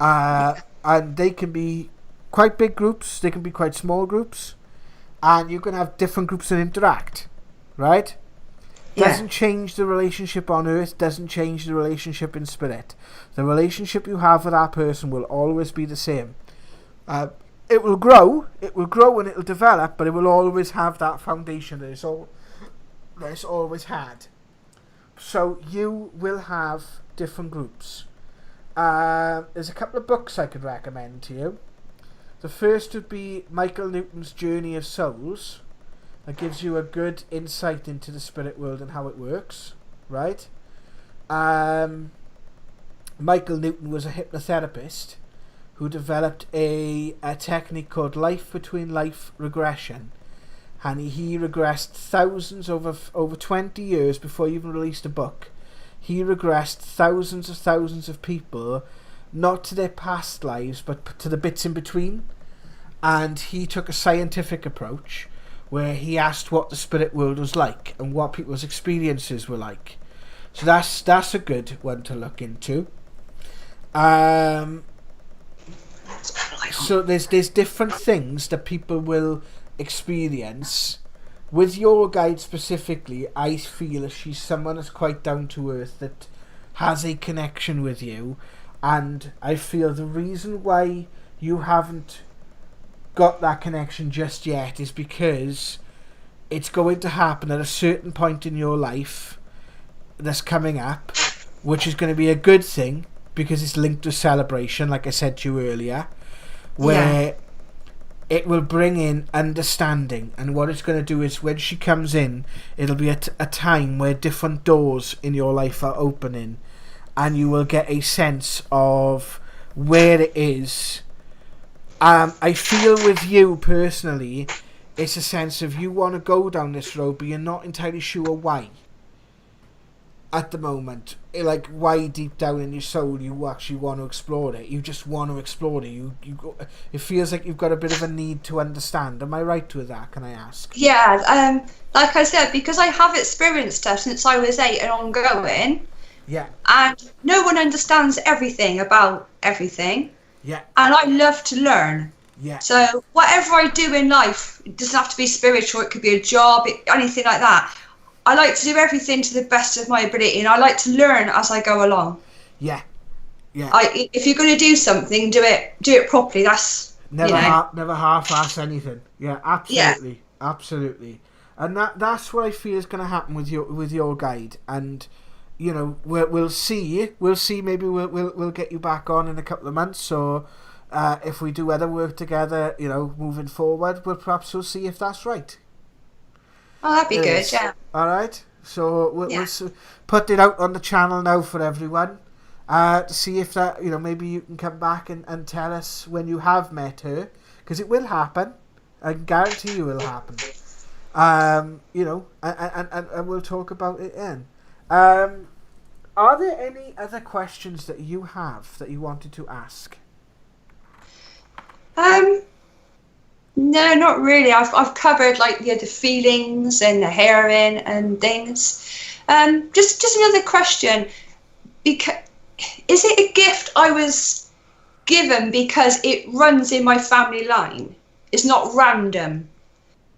And they can be quite big groups, they can be quite small groups, and you can have different groups that interact, right? Doesn't change the relationship on earth, doesn't change the relationship in spirit. The relationship you have with that person will always be the same. It will grow and it'll develop, but it will always have that foundation that it's always had. So you will have different groups. There's a couple of books I could recommend to you. The first would be Michael Newton's Journey of Souls. That gives you a good insight into the spirit world and how it works, right? Michael Newton was a hypnotherapist who developed a technique called life between life regression. And he regressed thousands over 20 years before he even released a book. He regressed thousands of people, not to their past lives, but to the bits in between. And he took a scientific approach where he asked what the spirit world was like and what people's experiences were like. So that's a good one to look into. So there's different things that people will experience. With your guide specifically, I feel she's someone that's quite down to earth, that has a connection with you, and I feel the reason why you haven't got that connection just yet is because it's going to happen at a certain point in your life that's coming up, which is going to be a good thing because it's linked to celebration, like I said to you earlier, where it will bring in understanding. And what it's going to do is when she comes in, it'll be a time where different doors in your life are opening, and you will get a sense of where it is. I feel with you personally, it's a sense of you want to go down this road, but you're not entirely sure why. At the moment, like why deep down in your soul you actually want to explore it. You just want to explore it. It feels like you've got a bit of a need to understand. Am I right with that? Can I ask? Yeah. Like I said, because I have experienced her since I was 8 and ongoing. Yeah. And no one understands everything about everything. Yeah. And I love to learn. Yeah. So whatever I do in life, it doesn't have to be spiritual. It could be a job, anything like that. I like to do everything to the best of my ability, and I like to learn as I go along. Yeah. Yeah. If you're going to do something, do it properly. That's never half-ass anything. Yeah, absolutely. Yeah. Absolutely. And that's what I feel is going to happen with your guide. And you know, we'll see. Maybe we'll get you back on in a couple of months, or if we do other work together, you know, moving forward, we'll see if that's right. Oh, that'd be good. Yeah. All right. So we'll put it out on the channel now for everyone to see if that, you know, maybe you can come back and tell us when you have met her, because it will happen. I can guarantee you it will happen. You know, and we'll talk about it then. Are there any other questions that you have that you wanted to ask? No, not really. I've covered like the feelings and the hearing and things. Just another question. Because is it a gift I was given because it runs in my family line? It's not random.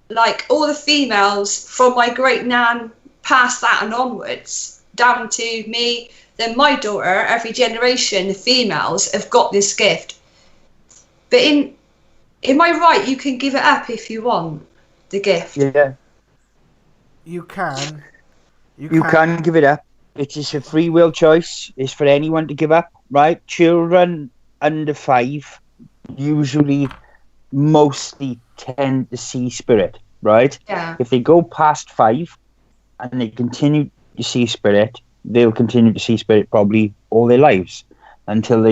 Like all the females from my great nan past that and onwards, down to me, then my daughter, every generation, the females have got this gift. But am I right? You can give it up if you want the gift. Yeah. You can. You can give it up. It's just a free will choice. It's for anyone to give up, right? Children under 5 usually mostly tend to see spirit, right? Yeah. If they go past 5 and they continue to see spirit, they'll continue to see spirit probably all their lives until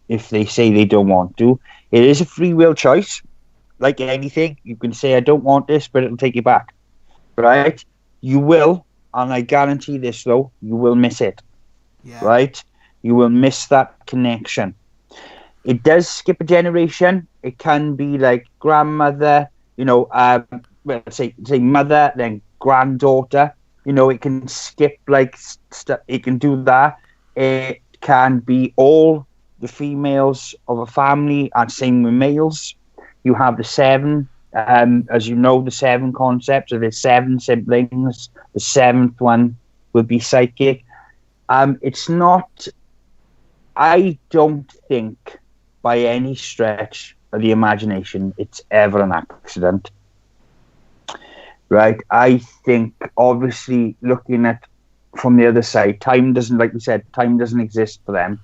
if they say they don't want to. It is a free will choice. Like anything, you can say, I don't want this, but it'll take you back, right? You will, and I guarantee this though, you will miss it, right? You will miss that connection. It does skip a generation. It can be like grandmother, you know, well, say mother, then granddaughter. You know, it can skip like it can do that. It can be all the females of a family, and same with males. You have the 7, as you know, the 7 concepts. So there's 7 siblings. The 7th one would be psychic. It's not. I don't think, by any stretch of the imagination, it's ever an accident. Right? I think, obviously, looking at from the other side, time doesn't, like we said, time doesn't exist for them.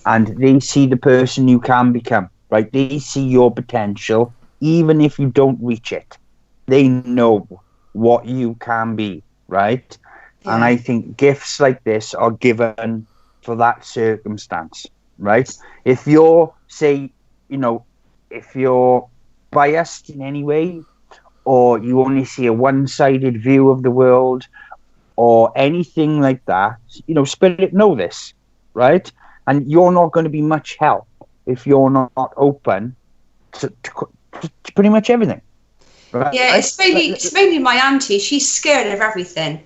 And they see the person you can become, right? They see your potential, even if you don't reach it. They know what you can be, right? Yeah. And I think gifts like this are given for that circumstance, right? If you're, say, you know, if you're biased in any way, or you only see a one-sided view of the world, or anything like that, you know, spirit know this, right? And you're not going to be much help if you're not open to pretty much everything. Right? Yeah, it's mainly my auntie. She's scared of everything.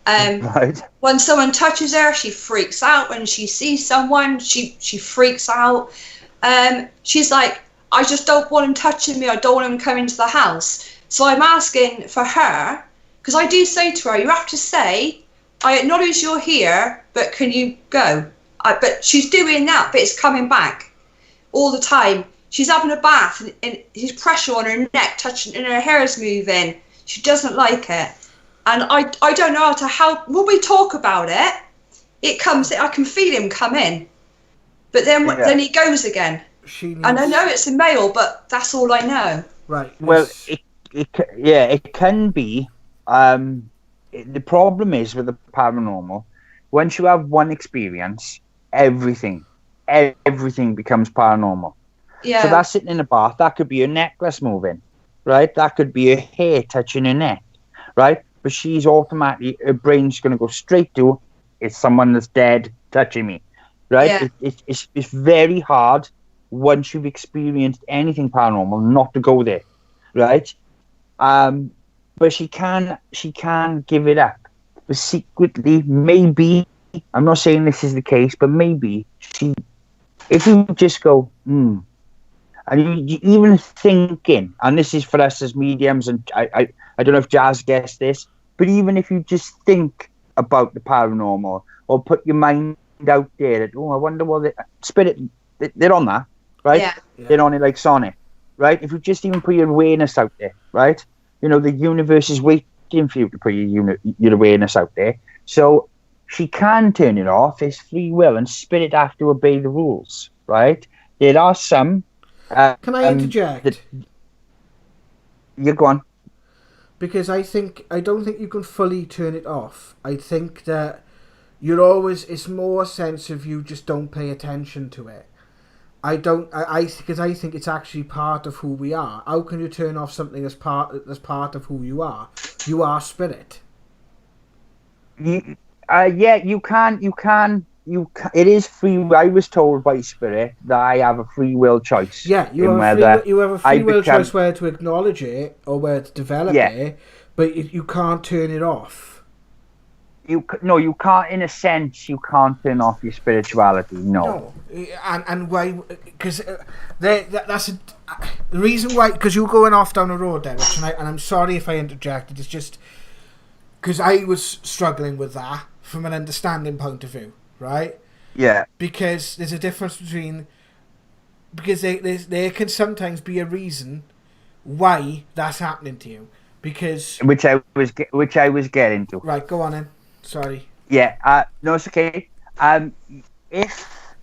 Right. When someone touches her, she freaks out. When she sees someone, she freaks out. She's like, I just don't want him touching me. I don't want him coming to the house. So I'm asking for her, because I do say to her, you have to say, I acknowledge you're here, but can you go? But she's doing that, but it's coming back all the time. She's having a bath, and there's pressure on her neck, touching, and her hair is moving. She doesn't like it. And I don't know how to help. When we talk about it, it comes, I can feel him come in. But then he goes again. And I know it's a male, but that's all I know. Right. Well, it can be. The problem is with the paranormal, once you have one experience, everything becomes paranormal. Yeah. So that's sitting in a bath. That could be a necklace moving, right? That could be a hair touching her neck, right? But she's automatically, her brain's going to go straight to, it's someone that's dead touching me, right? Yeah. It's very hard once you've experienced anything paranormal not to go there, right? But she can give it up. But secretly, maybe, I'm not saying this is the case, but maybe if you just go, and you even thinking, and this is for us as mediums, and I don't know if Jazz guessed this, but even if you just think about the paranormal, or put your mind out there, that, I wonder what spirit, they're on that, right? Yeah. They're on it like Sonic, right? If you just even put your awareness out there, right? You know, the universe is waiting for you to put your awareness out there. So she can turn it off. It's free will, and spirit have to obey the rules, right? There are some. Can I interject? You go on. Because I don't think you can fully turn it off. I think that it's more a sense of you just don't pay attention to it. Because I think it's actually part of who we are. How can you turn off something that's part of who you are? You are spirit. Yeah, you can. It is free. I was told by Spirit that I have a free will choice. Yeah, you in have whether you have a I free will become- choice where to acknowledge it or where to develop Yeah. it, but you can't turn it off. No, you can't. In a sense, you can't turn off your spirituality. No. And why? Because that's the reason why. Because you're going off down a road there, and I'm sorry if I interjected. It's just because I was struggling with that from an understanding point of view, right? Yeah. Because there's a difference between, because there can sometimes be a reason why that's happening to you. Because Which I was getting to. right, go on then. Sorry. Yeah. No, it's okay. If,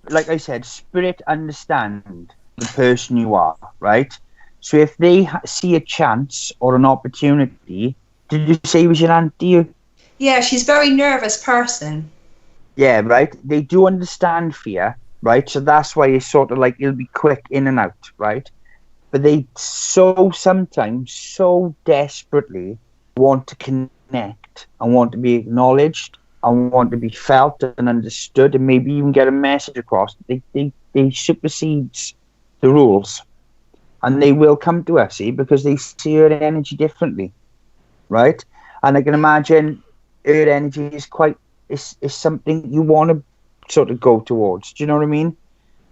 like I said, Spirit understand the person you are, right? So if they see a chance or an opportunity, did you say it was your auntie? Yeah, she's a very nervous person. Yeah, right. They do understand fear, right? So that's why it's sort of like it'll be quick in and out, right? But they sometimes so desperately want to connect and want to be acknowledged and want to be felt and understood and maybe even get a message across. They supersedes the rules, and they will come to us, see, because they see her energy differently, right? And I can imagine her energy is something you want to sort of go towards. Do you know what I mean?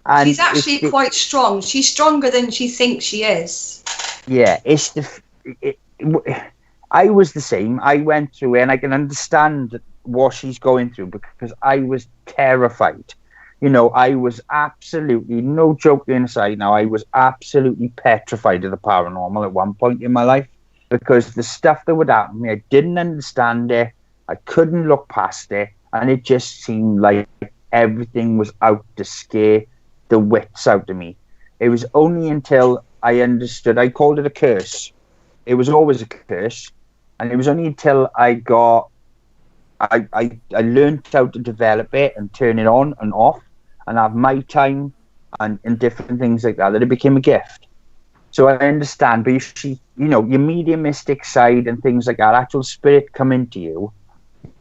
And she's actually quite strong. She's stronger than she thinks she is. Yeah, I was the same. I went through it, and I can understand what she's going through because I was terrified. You know, I was absolutely, no joking aside now, I was absolutely petrified of the paranormal at one point in my life because the stuff that would happen to me, I didn't understand it. I couldn't look past it, and it just seemed like everything was out to scare the wits out of me. It was only until I understood, I called it a curse. It was always a curse, and it was only until I learned how to develop it and turn it on and off and have my time and different things like that it became a gift. So I understand, but your mediumistic side and things like that, actual spirit come into you.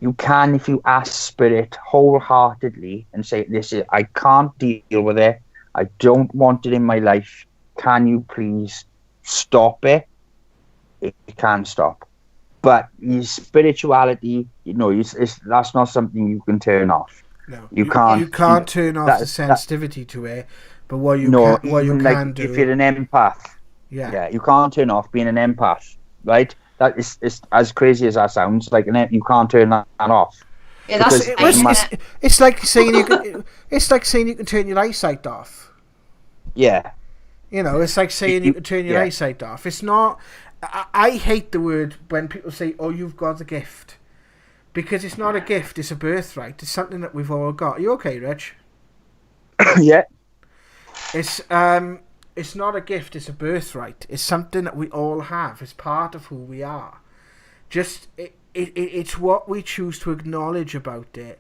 You can, if you ask Spirit wholeheartedly and say, "Listen, I can't deal with it. I don't want it in my life. Can you please stop it?" It can stop. But your spirituality, that's not something you can turn off. No, you can't. You can't turn off the sensitivity to it. But what you can do, if you're an empath, yeah, you can't turn off being an empath, right? That is as crazy as that sounds. Like you can't turn that off. Yeah, it's like saying you can. It's like saying you can turn your eyesight off. Yeah. It's like saying you can turn your eyesight off. It's not. I hate the word when people say, "Oh, you've got a gift," because it's not a gift. It's a birthright. It's something that we've all got. Are you okay, Reg? Yeah. It's not a gift. It's a birthright. It's something that we all have. It's part of who we are. Just it's what we choose to acknowledge about it.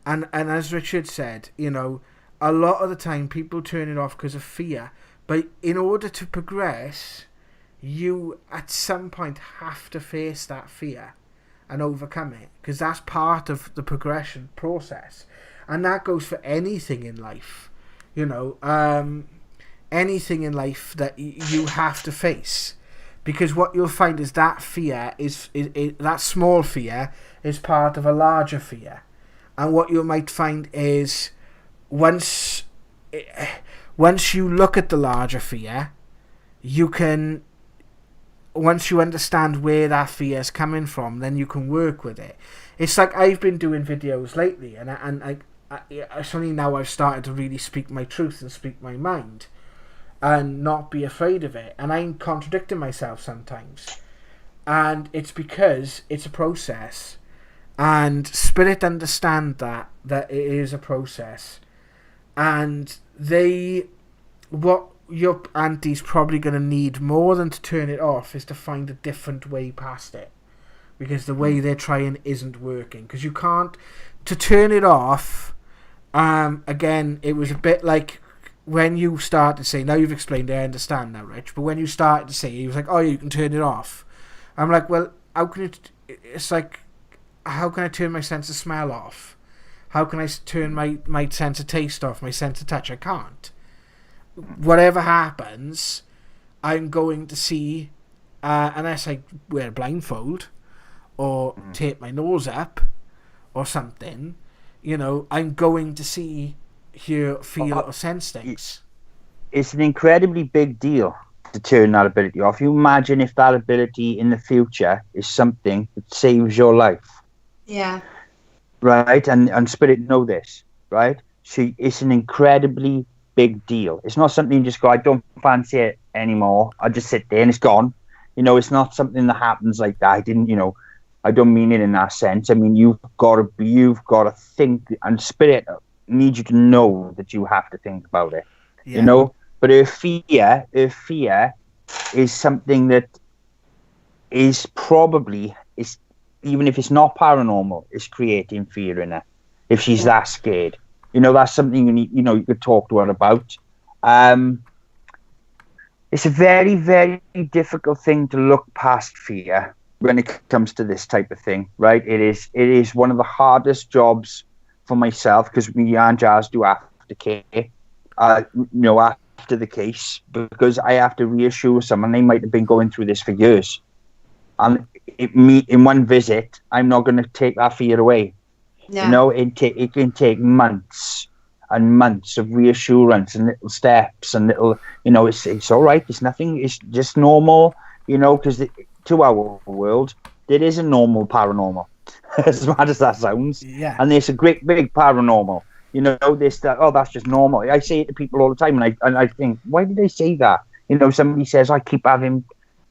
And as Richard said, a lot of the time people turn it off because of fear. But in order to progress, you at some point have to face that fear and overcome it, because that's part of the progression process, and that goes for anything in life. Anything in life that you have to face, because what you'll find is that fear is that small fear is part of a larger fear, and what you might find is once you look at the larger fear, you can. Once you understand where that fear is coming from, then you can work with it. It's like I've been doing videos lately, and it's only now I've started to really speak my truth and speak my mind, and not be afraid of it. And I'm contradicting myself sometimes, and it's because it's a process, and Spirit understand that it is a process, and what your auntie's probably going to need more than to turn it off is to find a different way past it, because the way they're trying isn't working. Because you can't, to turn it off, again, it was a bit like when you start to say, now you've explained it, I understand now, Rich, but when you started to say, he was like, oh, you can turn it off. I'm like, well, how can it's like, how can I turn my sense of smell off? How can I turn my sense of taste off, my sense of touch? I can't. Whatever happens, I'm going to see, unless I wear a blindfold or tape my nose up or something, you know, I'm going to see, hear, feel, or sense things. It's an incredibly big deal to turn that ability off. You imagine if that ability in the future is something that saves your life. Yeah. Right? And Spirit know this, right? So it's an incredibly big deal. It's not something you just go, I don't fancy it anymore. I just sit there and it's gone. You know, it's not something that happens like that. I didn't, you know, I don't mean it in that sense. I mean, you've got to think, and Spirit needs you to know that you have to think about it. Yeah. You know, but her fear is something that is probably, is even if it's not paranormal, is creating fear in her. If she's that scared, you know, that's something you need. You know, you could talk to her about. It's a very, very difficult thing to look past fear when it comes to this type of thing, right? It is one of the hardest jobs for myself, because me and Jazz do aftercare, you know, after the case, because I have to reassure someone they might have been going through this for years, and in one visit, I'm not going to take that fear away. Yeah. You know, it can take months and months of reassurance and little steps and little, you know, it's all right. It's nothing. It's just normal, you know, because to our world, there is a normal paranormal, as mad as that sounds. Yeah. And there's a great big paranormal. You know, this that. Oh, that's just normal. I say it to people all the time, and I think, why did they say that? You know, somebody says I keep having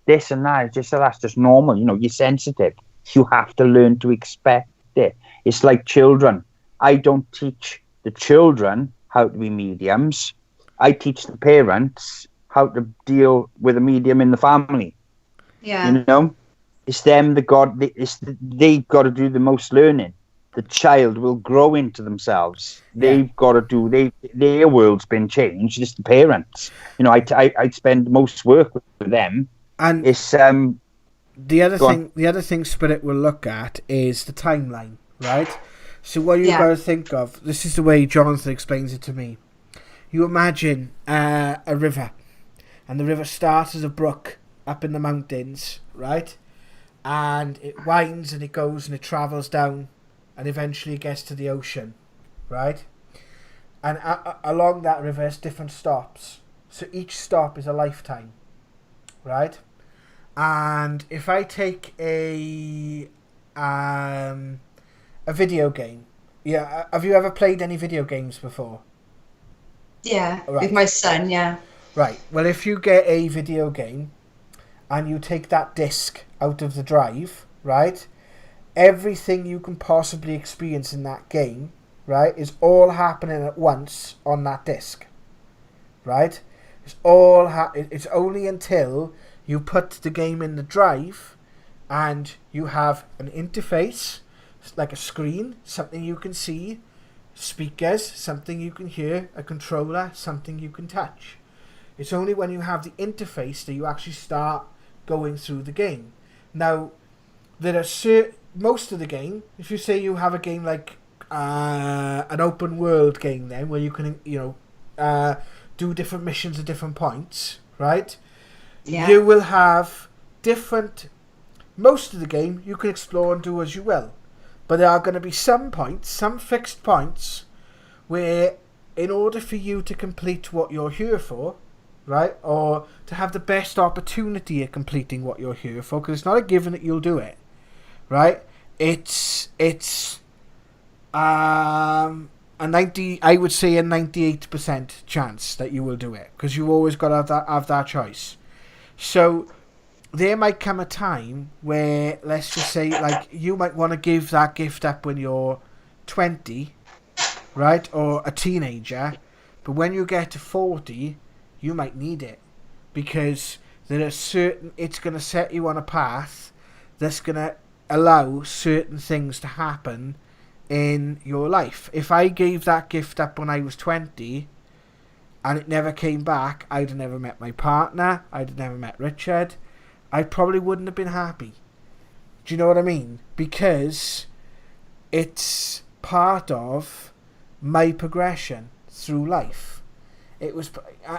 this and that. It's just that's just normal. You know, you're sensitive. You have to learn to expect it. It's like children. I don't teach the children how to be mediums. I teach the parents how to deal with a medium in the family. Yeah. You know, it's them that they've got to do the most learning. The child will grow into themselves. They've got to do, their world's been changed. It's the parents. You know, I spend most work with them. And it's the other thing Spirit will look at is the timeline, right? So what you've got to think of, this is the way Jonathan explains it to me. You imagine a river, and the river starts as a brook up in the mountains, right? And it winds and it goes and it travels down and eventually gets to the ocean, right? And along that river there's different stops. So each stop is a lifetime, right? And if I take a video game, have you ever played any video games before? Yeah, right. With my son, yeah. Right, well, if you get a video game and you take that disc out of the drive, right, everything you can possibly experience in that game, right, is all happening at once on that disc, right? It's all it's only until you put the game in the drive and you have an interface, like a screen, something you can see, speakers, something you can hear, a controller, something you can touch. It's only when you have the interface that you actually start going through the game. Now, there are most of the game, if you say you have a game like an open world game then, where you can, you know, do different missions at different points, right? Yeah. You will have most of the game you can explore and do as you will. But there are going to be some points, some fixed points, where in order for you to complete what you're here for, right, or to have the best opportunity at completing what you're here for, because it's not a given that you'll do it, right? It's a 98% chance that you will do it, because you always got to have that choice. So there might come a time where, let's just say, like, you might want to give that gift up when you're 20, right, or a teenager, but when you get to 40, you might need it, because there are it's going to set you on a path that's going to allow certain things to happen in your life. If I gave that gift up when I was 20, and it never came back, I'd have never met my partner, I'd have never met Richard, I probably wouldn't have been happy. Do you know what I mean? Because it's part of my progression through life. It was,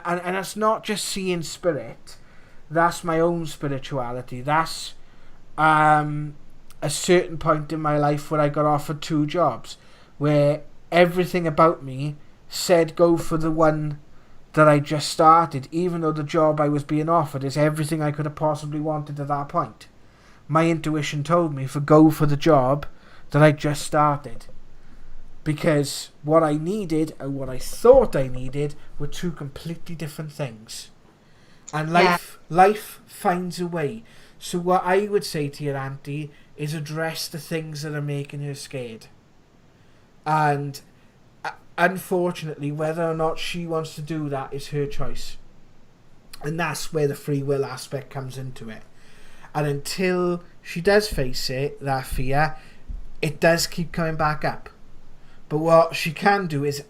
and it's not just seeing spirit. That's my own spirituality. That's a certain point in my life where I got offered 2 jobs, where everything about me said go for the one that I just started, even though the job I was being offered is everything I could have possibly wanted at that point. My intuition told me to go for the job that I just started, because what I needed and what I thought I needed were 2 completely different things. And life finds a way. So what I would say to your auntie is address the things that are making her scared. And unfortunately, whether or not she wants to do that is her choice. And that's where the free will aspect comes into it. And until she does face it, that fear, it does keep coming back up. But what she can do is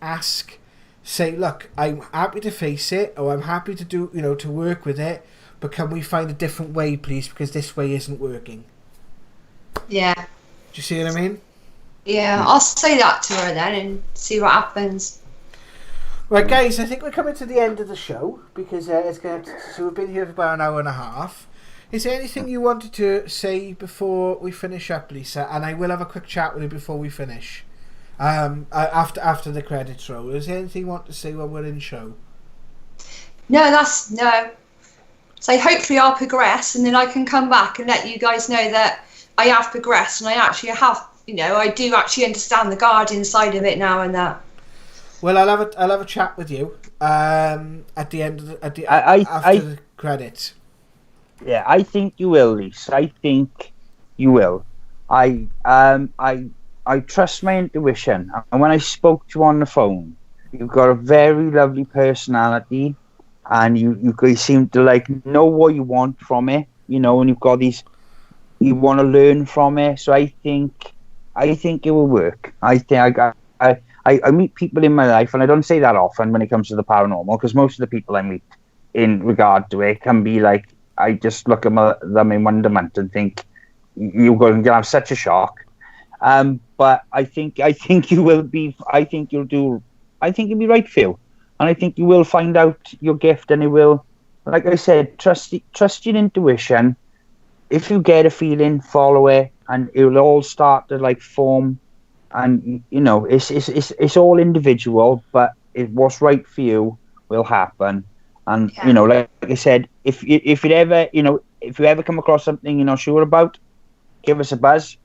say, look, I'm happy to face it, or I'm happy to do, to work with it, but can we find a different way, please, because this way isn't working. Yeah. Do you see what I mean? Yeah, I'll say that to her then and see what happens. Right, guys, I think we're coming to the end of the show, because so we've been here for about an hour and a half. Is there anything you wanted to say before we finish up, Lisa? And I will have a quick chat with you before we finish. After the credits roll. Is there anything you want to say when we're in show? No. So hopefully I'll progress, and then I can come back and let you guys know that I have progressed, and I actually have, I do actually understand the guardian side of it now and that. Well, I'll have a chat with you at the end of after the credits. Yeah, I think you will, Lisa. I think you will. I trust my intuition, and when I spoke to you on the phone, you've got a very lovely personality, and you seem to know what you want from it, and you've got these, you want to learn from it. So I think it will work. I meet people in my life, and I don't say that often when it comes to the paranormal, because most of the people I meet in regard to it can be like, I just look at them in wonderment and think you're going to have such a shock. But I think you will be. I think you'll be right for you, and I think you will find out your gift, and it will, like I said, trust your intuition. If you get a feeling, follow it, and it will all start to form. And it's all individual, but what's right for you will happen. And like I said, if you ever come across something you're not sure about, give us a buzz,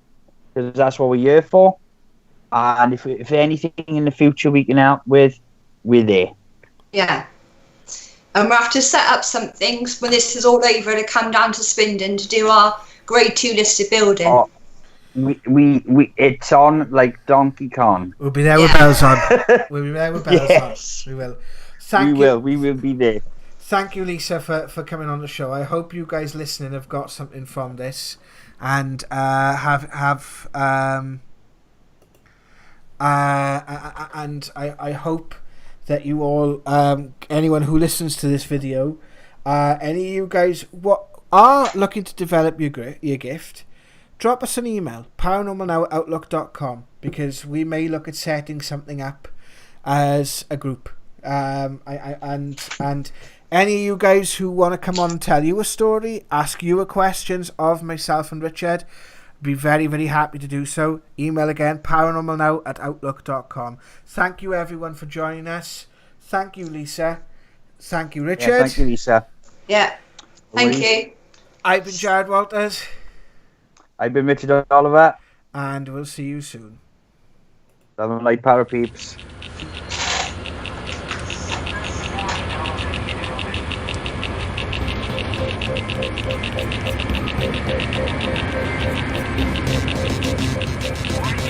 because that's what we're here for. And if anything in the future we can help with, we're there. Yeah. And we'll have to set up some things when this is all over to come down to Swindon to do our Grade 2 listed building. Oh, we it's on like Donkey Kong. We'll be there with bells on. We'll be there with bells yes. on. We will. We will be there. Thank you, Lisa, for coming on the show. I hope you guys listening have got something from this, and and I hope that you all, anyone who listens to this video, any of you guys what are looking to develop your gift, drop us an email, paranormalnowoutlook.com, because we may look at setting something up as a group. And any of you guys who want to come on and tell you a story, ask you questions of myself and Richard, be very, very happy to do so. Email again, paranormalnow@outlook.com. Thank you everyone for joining us. Thank you, Lisa. Thank you, Richard. Yeah, thank you, Lisa. Yeah, thank you. I've been Jared Walters. I've been Richard Oliver. And we'll see you soon. Love and light, para peeps. What?